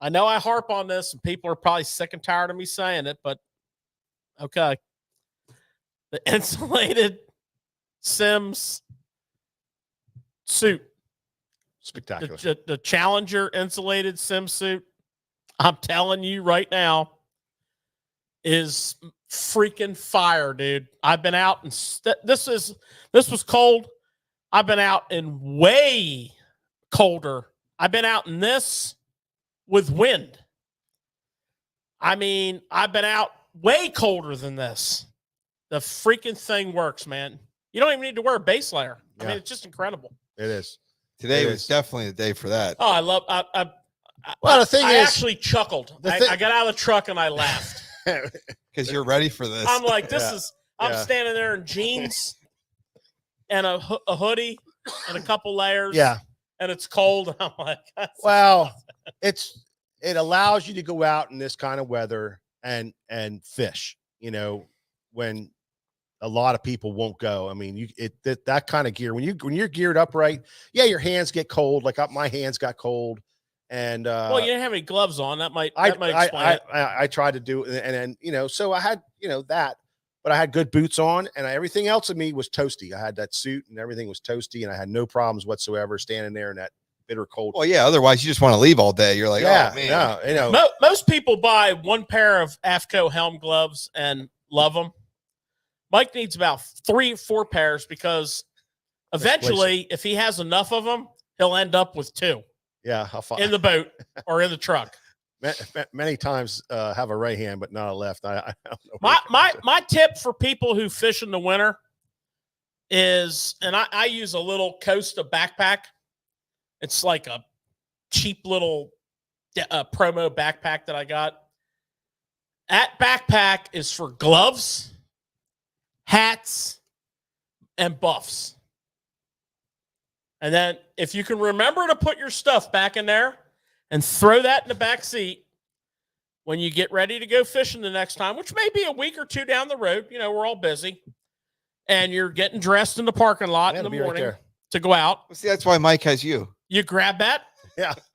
I know I harp on this and people are probably sick and tired of me saying it, but okay. The insulated Sims suit, Spectacular. the Challenger insulated Sim suit, I'm telling you right now, is freaking fire, dude. I've been out and this was cold. I've been out in way colder. I've been out in this with wind. I mean, I've been out way colder than this. The freaking thing works, man. You don't even need to wear a base layer. I Yeah. mean, it's just incredible. It is. Today It was is. definitely the day for that. Oh, I love. Well, the thing I is, actually chuckled. the I thing- got out of the truck and I laughed. Because you're ready for this. I'm like, this Yeah. is. I'm Yeah. standing there in jeans and a hoodie and a couple layers. yeah. And it's cold. I'm like, Well, it allows you to go out in this kind of weather and fish, when a lot of people won't go. I mean, that kind of gear, when you're geared up right, yeah, your hands get cold. Like my hands got cold. And well, you didn't have any gloves on. That might explain it. I tried to do it, and then so I had that, but I had good boots on, and everything else of me was toasty. I had that suit, and everything was toasty, and I had no problems whatsoever standing there in that bitter cold. Well, yeah. Otherwise, you just want to leave all day. You're like, yeah, oh man. no, Most people buy one pair of AFCO helm gloves and love them. Mike needs about 3 or 4 pairs because eventually, if he has enough of them, he'll end up with 2 yeah, I'll find in the boat or in the truck. many times have a right hand, but not a left. I don't know. My tip for people who fish in the winter is, and I use a little Costa backpack. It's like a cheap little promo backpack that I got. That backpack is for gloves, hats, and buffs. And then if you can remember to put your stuff back in there and throw that in the back seat when you get ready to go fishing the next time, which may be a week or 2 down the road, we're all busy, and you're getting dressed in the parking lot Yeah, in the it'll be right morning there. to go out, Well, see, that's why Mike has you. you grab that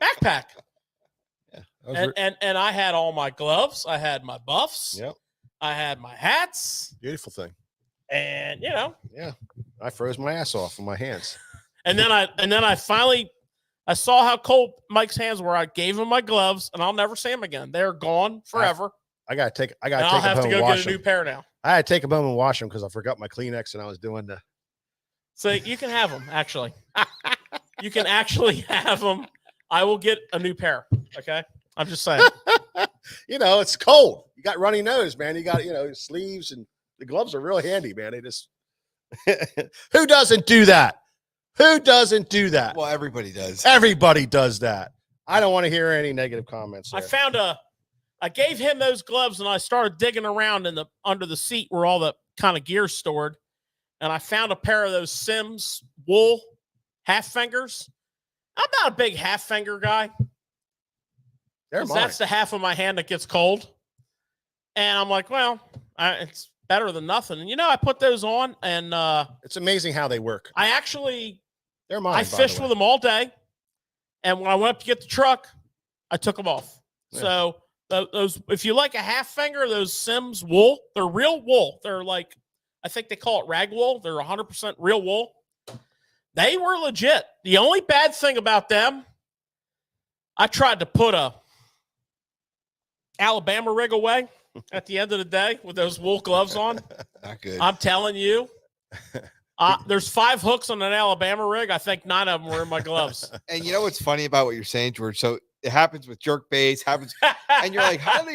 backpack. And I had all my gloves. I had my buffs. Yep. I had my hats. Beautiful thing. And, Yeah, I froze my ass off with my hands. and then I finally saw how cold Mike's hands were. I gave him my gloves, and I'll never see them again. They're gone forever. I gotta take I'll them have home to and go wash get a them. new pair now. I had to take them home and wash them because I forgot my Kleenex and I was doing the. So you can have them, actually. You can actually have them. I will get a new pair. Okay. I'm just saying. It's cold. You got runny nose, man. You got, sleeves, and the gloves are real handy, man. They just, who doesn't do that? Who doesn't do that? Well, everybody does. Everybody does that. I don't want to hear any negative comments there. I gave him those gloves and I started digging around under the seat where all the kind of gear stored. And I found a pair of those Sims wool half fingers. I'm not a big half finger guy. That's the half of my hand that gets cold. And I'm like, well, it's better than nothing. And, I put those on and it's amazing how they work. They're mine. I fished with them all day. And when I went up to get the truck, I took them off. Yeah. So those, if you like a half finger, those Sims wool, they're real wool. They're like, I think they call it rag wool. They're 100% real wool. They were legit. The only bad thing about them, I tried to put a Alabama rig away at the end of the day with those wool gloves on. Not good. I'm telling you. There's 5 hooks on an Alabama rig. I think 9 of them were in my gloves. And you know what's funny about what you're saying, George? So it happens with jerk baits, and you're like, how do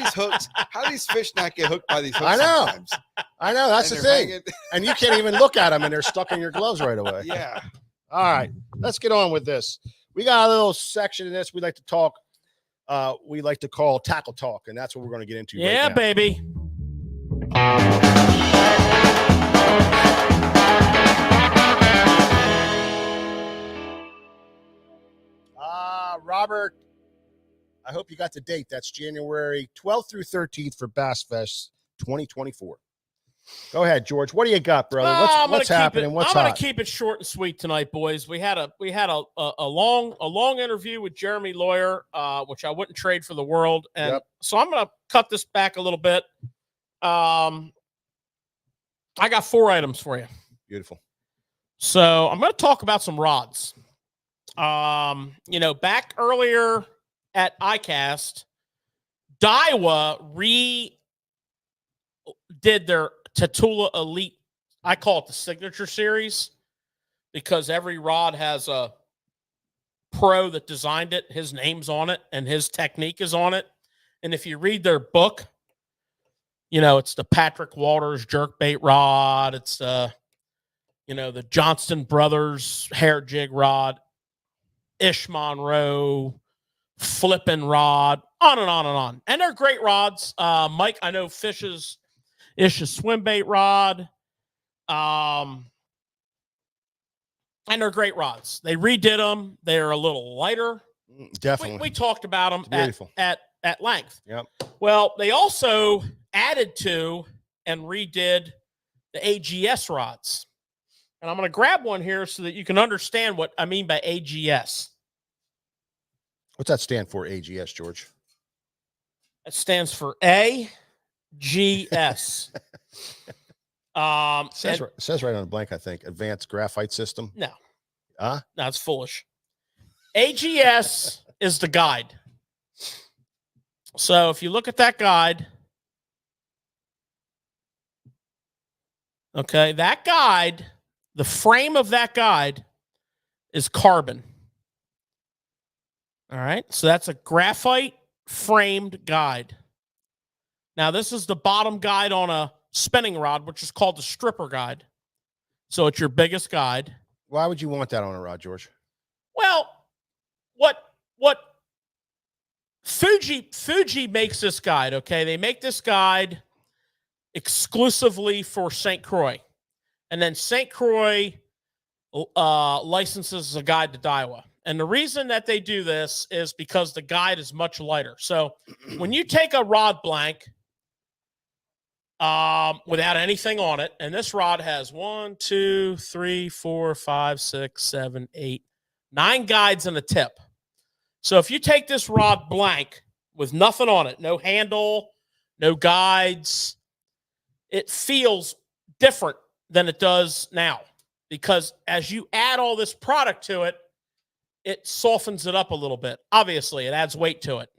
these fish not get hooked by these hooks? I know. That's the thing. And you can't even look at them and they're stuck in your gloves right away. Yeah. All right. Let's get on with this. We got a little section in this we like to talk. We like to call tackle talk, and that's what we're going to get into. Yeah, right now. Baby. Robert, I hope you got the date. That's January 12th through 13th for Bassfest 2024. Go ahead, George. What do you got, brother? What's happening? What's hot? I'm going to keep it short and sweet tonight, boys. We had a long interview with Jeremy Lawyer, which I wouldn't trade for the world, and so I'm going to cut this back a little bit. I got 4 items for you. Beautiful. So I'm going to talk about some rods. Back earlier at ICAST, Daiwa redid their Tatula Elite. I call it the Signature Series because every rod has a pro that designed it. His name's on it and his technique is on it. And if you read their book, it's the Patrick Walters jerkbait rod. It's the Johnston Brothers hair jig rod. Ish Monroe, flipping rod, on and on and on. And they're great rods. Mike, I know Ish's swim bait rod. And they're great rods. They redid them. They're a little lighter. Definitely. We talked about them at length. Yep. Well, they also added to and redid the AGS rods. And I'm going to grab one here so that you can understand what I mean by AGS. What's that stand for, AGS, George? It stands for AGS. It says right on the blank, I think. Advanced Graphite System. No. Huh? No, it's foolish. AGS is the guide. So if you look at that guide, okay, that guide, the frame of that guide is carbon. All right, so that's a graphite framed guide. Now, this is the bottom guide on a spinning rod, which is called the stripper guide. So it's your biggest guide. Why would you want that on a rod, George? Well, what Fuji makes this guide, okay? They make this guide exclusively for St. Croix. And then St. Croix licenses a guide to Daiwa. And the reason that they do this is because the guide is much lighter. So when you take a rod blank without anything on it, and this rod has 1, 2, 3, 4, 5, 6, 7, 8, 9 guides and a tip. So if you take this rod blank with nothing on it, no handle, no guides, it feels different than it does now. Because as you add all this product to it, it softens it up a little bit. Obviously, it adds weight to it.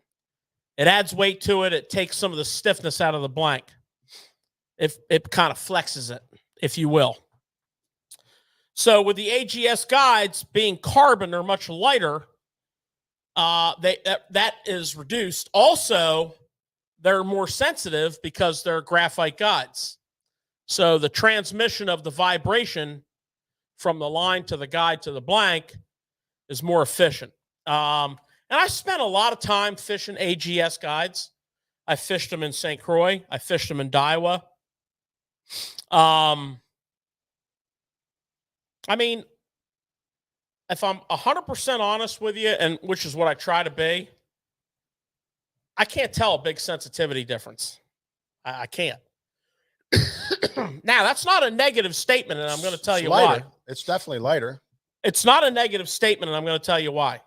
It adds weight to it. It takes some of the stiffness out of the blank. It kind of flexes it, if you will. So with the AGS guides being carbon, they're much lighter. That is reduced. Also, they're more sensitive because they're graphite guides. So the transmission of the vibration from the line to the guide to the blank is more efficient. And I spent a lot of time fishing AGS guides. I fished them in St. Croix. I fished them in Daiwa. I mean, if I'm 100% honest with you, and which is what I try to be, I can't tell a big sensitivity difference. I can't. Now, that's not a negative statement, and I'm going to tell you why. It's definitely lighter. It's not a negative statement, and I'm going to tell you why.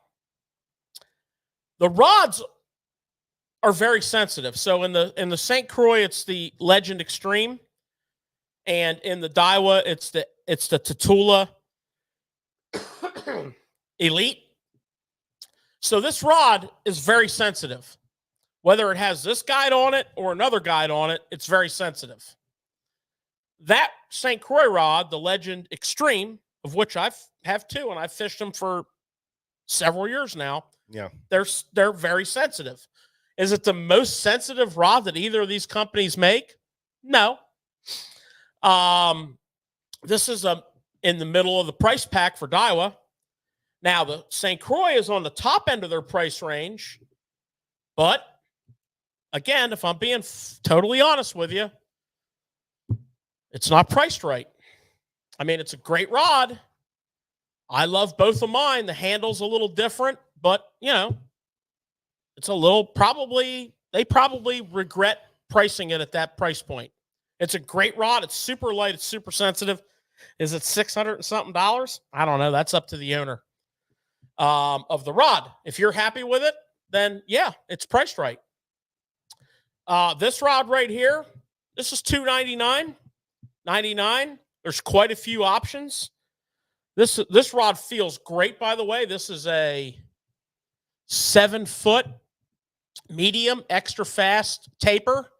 The rods are very sensitive. So in the St. Croix, it's the Legend Extreme, and in the Daiwa, it's the Tatula Elite. So this rod is very sensitive. Whether it has this guide on it or another guide on it, it's very sensitive. That St. Croix rod, the Legend Extreme, of which I have two, and I've fished them for several years now. Yeah, they're very sensitive. Is it the most sensitive rod that either of these companies make? No. This is in the middle of the price pack for Daiwa. Now, the St. Croix is on the top end of their price range, but again, if I'm being totally honest with you, it's not priced right. I mean, it's a great rod. I love both of mine. The handle's a little different, but, you know, it's a little they probably regret pricing it at that price point. It's a great rod. It's super light. It's super sensitive. Is it $600 and something? I don't know. That's up to the owner of the rod. If you're happy with it, then yeah, it's priced right. This rod right here, this is $299.99. There's quite a few options. This rod feels great, by the way. This is a 7-foot medium extra fast taper.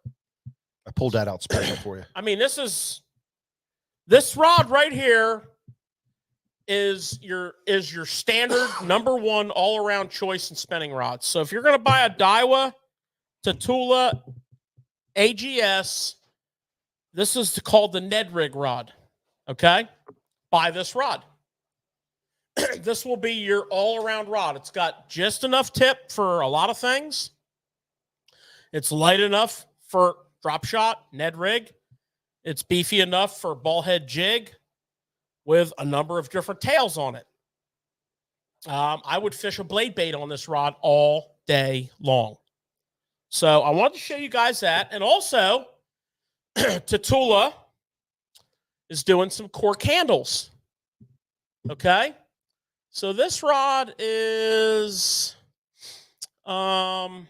I pulled that out special for you. I mean, this rod right here is your standard #1 all-around choice in spinning rods. So if you're going to buy a Daiwa, Tatula, AGS, this is called the Ned Rig rod. Okay? Buy this rod. This will be your all-around rod. It's got just enough tip for a lot of things. It's light enough for drop shot, Ned Rig. It's beefy enough for ball head jig with a number of different tails on it. I would fish a blade bait on this rod all day long. So I wanted to show you guys that. And also, Tatula is doing some cork handles. Okay? So this rod is I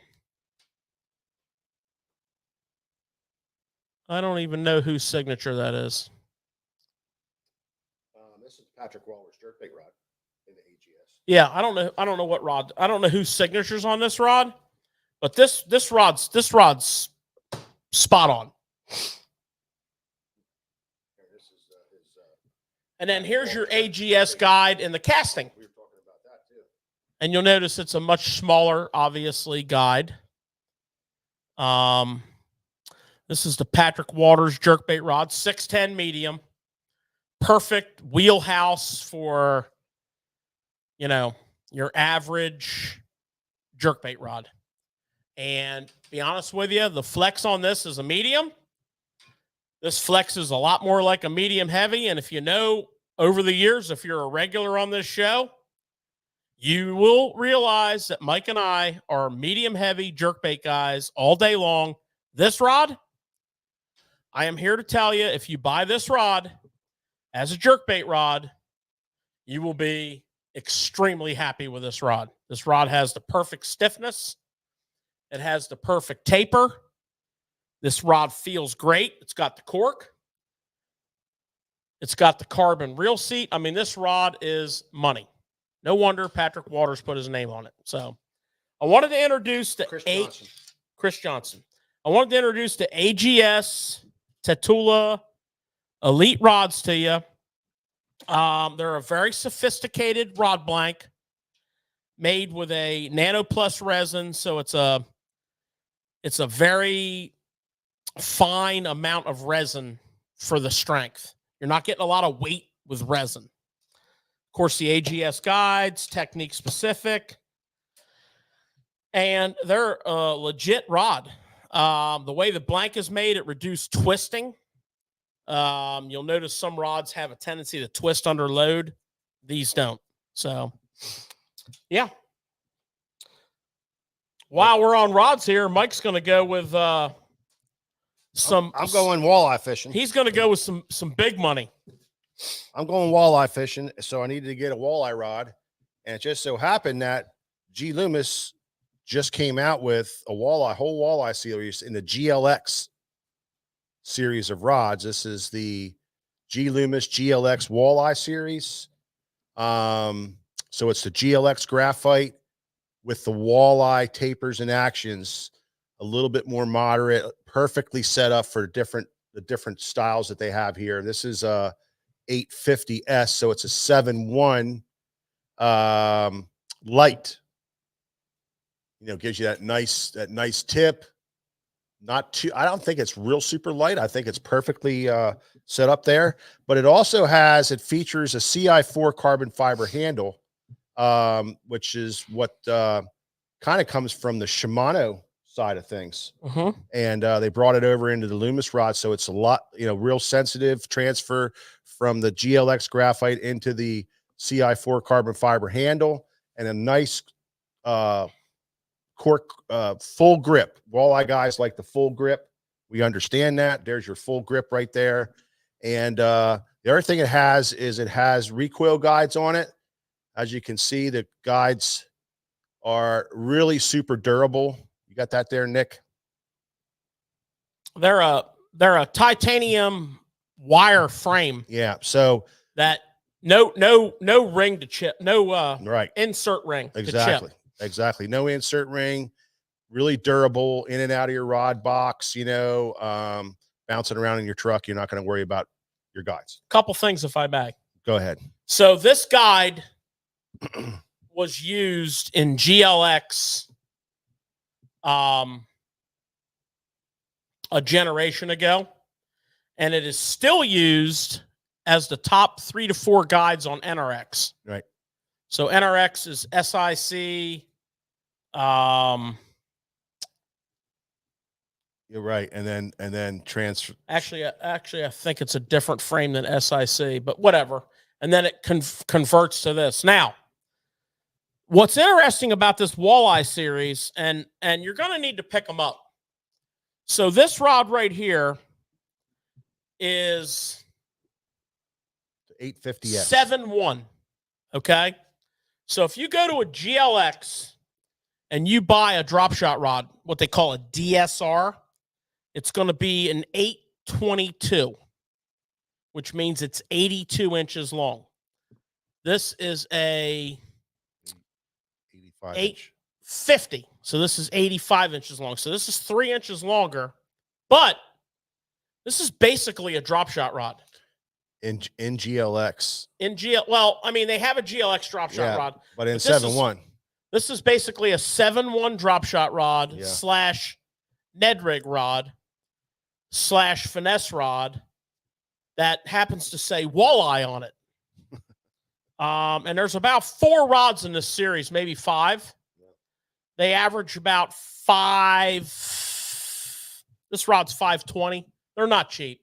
don't even know whose signature that is. This is Patrick Waller's jerkbait rod in the AGS. Yeah, I don't know what rod. I don't know whose signature's on this rod, but this rod's spot on. And then here's your AGS guide in the casting. We were talking about that too. And you'll notice it's a much smaller, obviously, guide. This is the Patrick Walters jerkbait rod, 610 medium. Perfect wheelhouse for, you know, your average jerkbait rod. And to be honest with you, the flex on this is a medium. This flex is a lot more like a medium heavy. And if you know over the years, if you're a regular on this show, you will realize that Mike and I are medium heavy jerkbait guys all day long. This rod, I am here to tell you, if you buy this rod as a jerkbait rod, you will be extremely happy with this rod. This rod has the perfect stiffness. It has the perfect taper. This rod feels great. It's got the cork. It's got the carbon reel seat. I mean, this rod is money. No wonder Patrick Walters put his name on it. So I wanted to introduce the Chris Johnson. I wanted to introduce the AGS Tatula Elite rods to you. They're a very sophisticated rod blank made with a Nano Plus resin, so it's a very fine amount of resin for the strength. You're not getting a lot of weight with resin. Of course, the AGS guides, technique specific, and they're a legit rod. The way the blank is made, it reduced twisting. You'll notice some rods have a tendency to twist under load. These don't. So, yeah. While we're on rods here, Mike's going to go with some. I'm going walleye fishing. He's going to go with some big money. I'm going walleye fishing, so I needed to get a walleye rod, and it just so happened that G. Loomis just came out with a whole walleye series in the GLX series of rods. This is the G. Loomis GLX walleye series. So it's the GLX graphite with the walleye tapers and actions, a little bit more moderate, perfectly set up for the different styles that they have here. This is a 850S, so it's a 7.1 light. Gives you that nice tip. Not too, I don't think it's real super light. I think it's perfectly set up there, but it features a CI4 carbon fiber handle, which is what kind of comes from the Shimano side of things. And they brought it over into the Loomis rod. So it's a lot, real sensitive transfer from the GLX graphite into the CI4 carbon fiber handle, and a nice cork, full grip. Walleye guys like the full grip. We understand that. There's your full grip right there. And the other thing it has recoil guides on it. As you can see, the guides are really super durable. You got that there, Nick? They're a titanium wire frame. Yeah. So that no ring to chip, right. Insert ring. Exactly. To chip. Exactly. No insert ring, really durable, in and out of your rod box, bouncing around in your truck. You're not going to worry about your guides. Couple things, if I may. Go ahead. So this guide was used in GLX a generation ago, and it is still used as the top 3 to 4 guides on NRX. Right. So NRX is SIC. You're right, and then transfer. Actually, I think it's a different frame than SIC, but whatever. And then it converts to this. Now, what's interesting about this walleye series, and you're going to need to pick them up. So this rod right here is 850S 7.1. Okay, so if you go to a GLX and you buy a drop shot rod, what they call a DSR, it's going to be an 822, which means it's 82 inches long. This is a 85 850. So this is 85 inches long. So this is 3 inches longer, but this is basically a drop shot rod. In GLX. Well, I mean, they have a GLX drop shot rod. But in 7.1. This is basically a 7.1 drop shot rod / Ned rig rod / finesse rod that happens to say walleye on it. And there's about 4 rods in this series, maybe 5. They average about 5. This rod's 520. They're not cheap.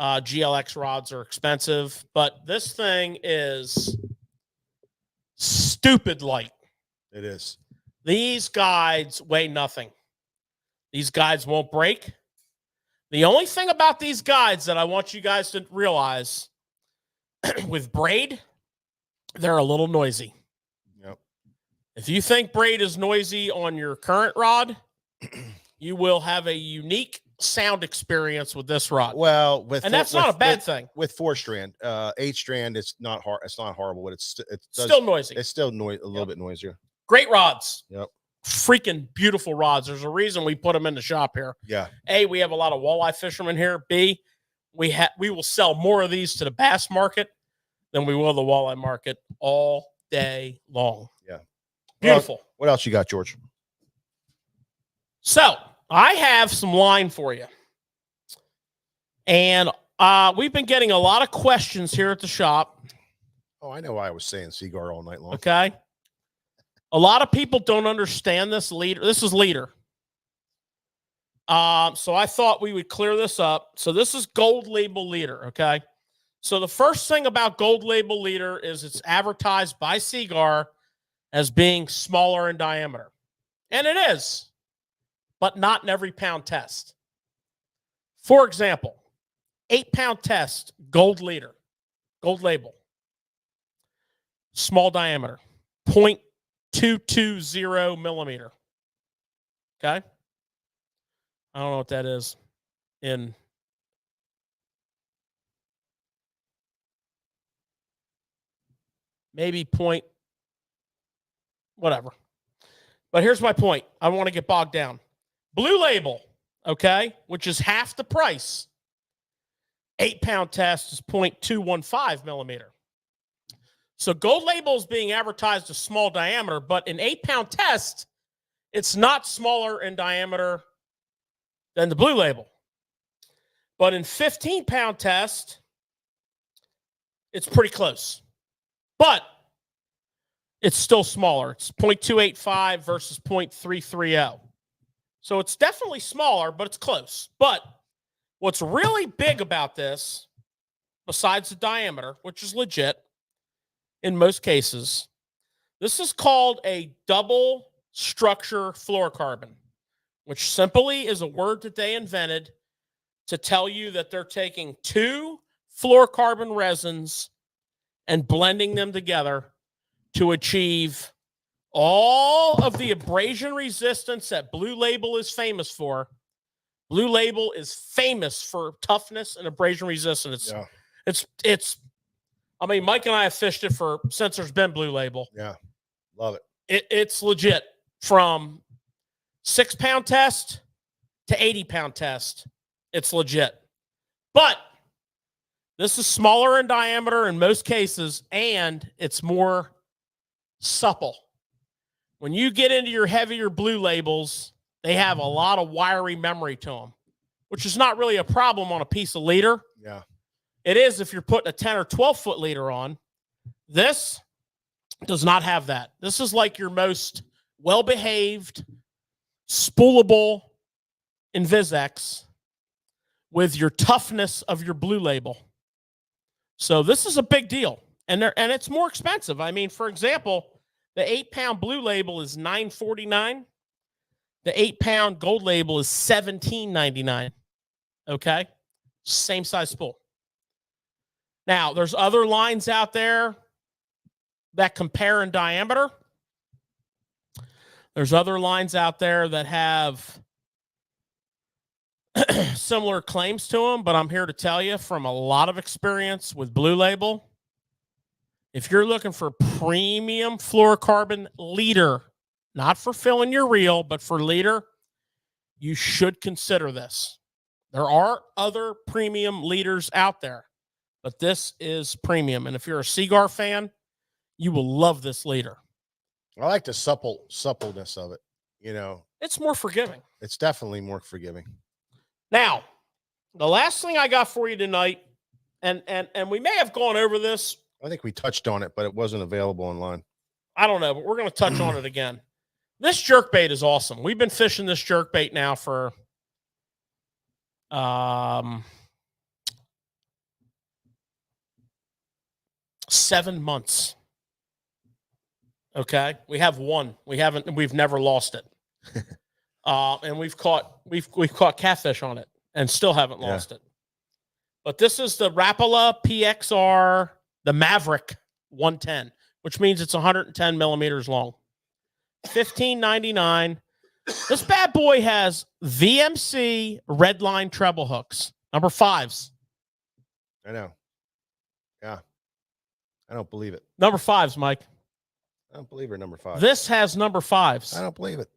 GLX rods are expensive, but this thing is stupid light. It is. These guides weigh nothing. These guides won't break. The only thing about these guides that I want you guys to realize with braid, they're a little noisy. Yep. If you think braid is noisy on your current rod, you will have a unique sound experience with this rod. Well, that's not a bad thing. With 4-strand, 8-strand, it's not hard. It's not horrible, but it's still noisy. It's still a little bit noisier. Great rods. Yep. freaking beautiful rods. There's a reason we put them in the shop here. Yeah. A, we have a lot of walleye fishermen here. B, we will sell more of these to the bass market than we will the walleye market all day long. Yeah. Beautiful. What else you got, George? So I have some line for you. And we've been getting a lot of questions here at the shop. Oh, I know why I was saying Seagar all night long. Okay. A lot of people don't understand this leader. This is leader. So I thought we would clear this up. So this is gold label leader. Okay. So the first thing about gold label leader is it's advertised by Seagar as being smaller in diameter. And it is, but not in every pound test. For example, 8-pound test, gold leader, gold label, small diameter, 0.220 millimeter. Okay. I don't know what that is in maybe point, whatever. But here's my point. I want to get bogged down. Blue label, okay, which is half the price. 8-pound test is 0.215 millimeter. So gold label is being advertised as small diameter, but in 8-pound test, it's not smaller in diameter than the blue label. But in 15-pound test, it's pretty close. But it's still smaller. It's 0.285 versus 0.330. So it's definitely smaller, but it's close. But what's really big about this, besides the diameter, which is legit in most cases, this is called a double structure fluorocarbon, which simply is a word that they invented to tell you that they're taking 2 fluorocarbon resins and blending them together to achieve all of the abrasion resistance that Blue Label is famous for. Blue Label is famous for toughness and abrasion resistance. Yeah. It's I mean, Mike and I have fished it since there's been Blue Label. Yeah. Love it. It's legit. From 6-pound test to 80-pound test, it's legit. But this is smaller in diameter in most cases, and it's more supple. When you get into your heavier blue labels, they have a lot of wiry memory to them, which is not really a problem on a piece of leader. Yeah. It is if you're putting a 10 or 12-foot leader on. This does not have that. This is like your most well-behaved, spoolable Invisex with your toughness of your blue label. So this is a big deal. And it's more expensive. I mean, for example, the 8-pound blue label is $9.49. The 8-pound gold label is $17.99. Okay? Same size spool. Now, there's other lines out there that compare in diameter. There's other lines out there that have similar claims to them, but I'm here to tell you from a lot of experience with Blue Label, if you're looking for premium fluorocarbon leader, not for filling your reel, but for leader, you should consider this. There are other premium leaders out there, but this is premium. And if you're a Seagar fan, you will love this leader. I like the suppleness of it. You know, It's more forgiving. it's definitely more forgiving. Now, the last thing I got for you tonight, and we may have gone over this. I think we touched on it, but it wasn't available online. I don't know, but we're going to touch on it again. This jerkbait is awesome. We've been fishing this jerkbait now for 7 months. Okay, we have one. We've never lost it. And we've caught catfish on it and still haven't lost it. But this is the Rapala PXR, the Maverick 110, which means it's 110 millimeters long. $15.99. This bad boy has VMC red line treble hooks, number 5s. I know. Yeah. I don't believe it. Number 5s, Mike. I don't believe her number 5. This has number 5s. I don't believe it.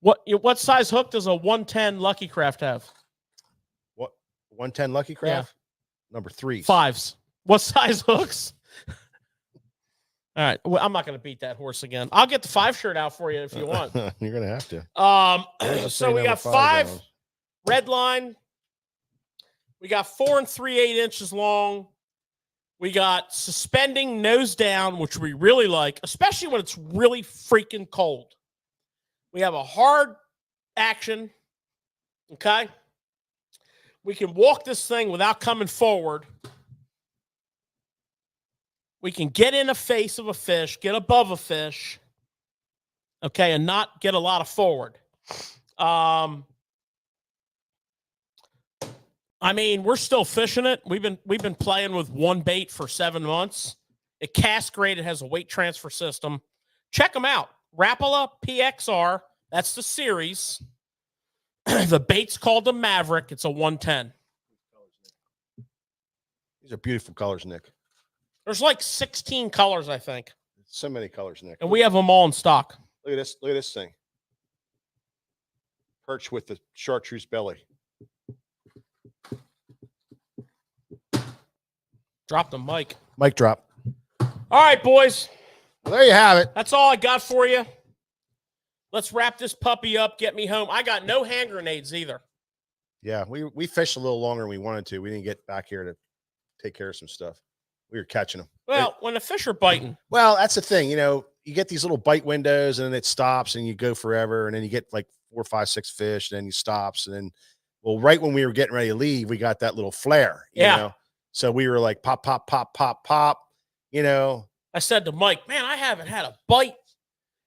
What size hook does a 110 Lucky Craft have? What 110 Lucky Craft? Number 3. 5s. What size hooks? All right. Well, I'm not going to beat that horse again. I'll get the 5 shirt out for you if you want. You're going to have to. So we got 5 red line. We got 4 3/8 inches long. We got suspending nose down, which we really like, especially when it's really freaking cold. We have a hard action. Okay. We can walk this thing without coming forward. We can get in the face of a fish, get above a fish, okay, and not get a lot of forward. I mean, we're still fishing it. We've been playing with one bait for 7 months. It casts great. It has a weight transfer system. Check them out. Rapala PXR. That's the series. The bait's called the Maverick. It's a 110. These are beautiful colors, Nick. There's like 16 colors, I think. So many colors, Nick. And we have them all in stock. Look at this. Look at this thing. Perch with the chartreuse belly. Drop the mic. Mic drop. All right, boys. Well, there you have it. That's all I got for you. Let's wrap this puppy up. Get me home. I got no hand grenades either. Yeah, we fished a little longer than we wanted to. We didn't get back here to take care of some stuff. We were catching them. Well, when the fish are biting. Well, that's the thing. You know, you get these little bite windows and then it stops and you go forever. And then you get like 4, 5, 6 fish. And then you stops. And then, well, right when we were getting ready to leave, we got that little flare. You know? So we were like, pop, pop, pop, pop, pop. You know, I said to Mike, man, I haven't had a bite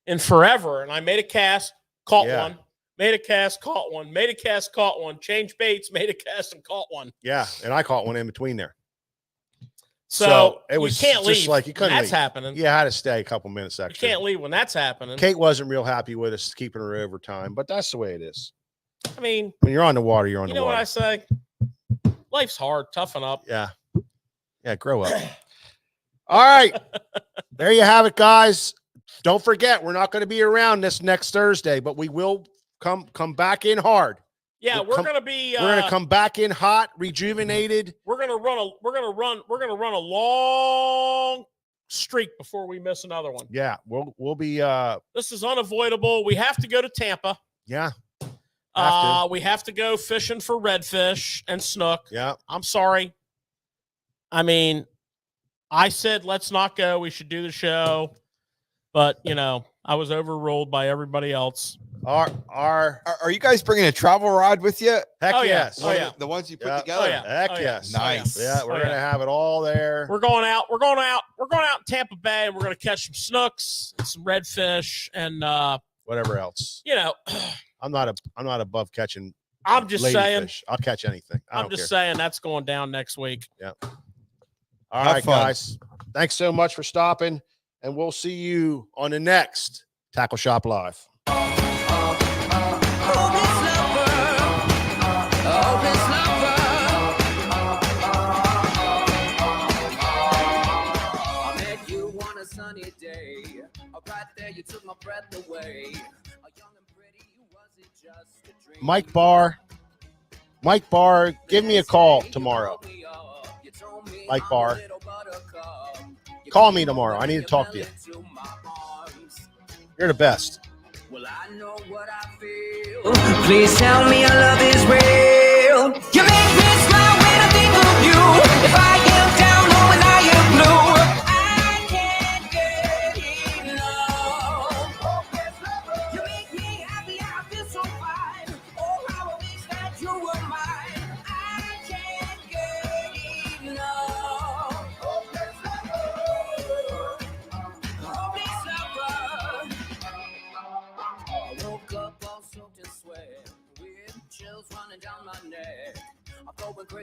in forever. And I made a cast, caught one. Made a cast, caught one. Made a cast, caught one. Changed baits, made a cast, and caught one. Yeah. And I caught one in between there. So it was you can't just leave. like you couldn't. That's leave. happening. Yeah, I had to stay a couple minutes You extra. can't leave when that's happening. Kate wasn't real happy with us keeping her overtime, but that's the way it is. I mean, when you're on the water, you're on the water. You know what I say? Life's hard. Toughen up. Yeah. Yeah, grow up. All right. There you have it, guys. Don't forget, we're not going to be around this next Thursday, but we will come back in hard. Yeah, we're gonna be. We're gonna come back in hot, rejuvenated. We're gonna run a long streak before we miss another one. Yeah, we'll be. This is unavoidable. We have to go to Tampa. Yeah. We have to go fishing for redfish and snook. Yeah. I'm sorry. I mean, I said let's not go. We should do the show, but you know, I was overruled by everybody else. Are you guys bringing a travel rod with you? Heck yes. Oh yeah. The ones you put together. Heck yes. Nice. Yeah, we're gonna have it all there. We're going out in Tampa Bay, and we're gonna catch some snooks, and some redfish, and whatever else. You know, I'm not above catching. I'm just saying. Fish. I'll catch anything. I'm just saying that's going down next week. Yeah. All right, guys. Thanks so much for stopping, and we'll see you on the next Tackle Shop Live. Sunny day, right there you took my breath away. Young and pretty, was it just a dream? Mike Barr, give me a call tomorrow. Mike Barr, call me tomorrow. I need to talk to you. You're the best. Well, I know what I feel. Please tell me your love is real. You make me smile when I think of you. If I am down or when I am blue, I can't get enough. You make me happy, I feel so fine. Oh, how I wish that you were mine. I can't get enough. I woke up all soaked in sweat, with chills running down my neck. I'm going crazy.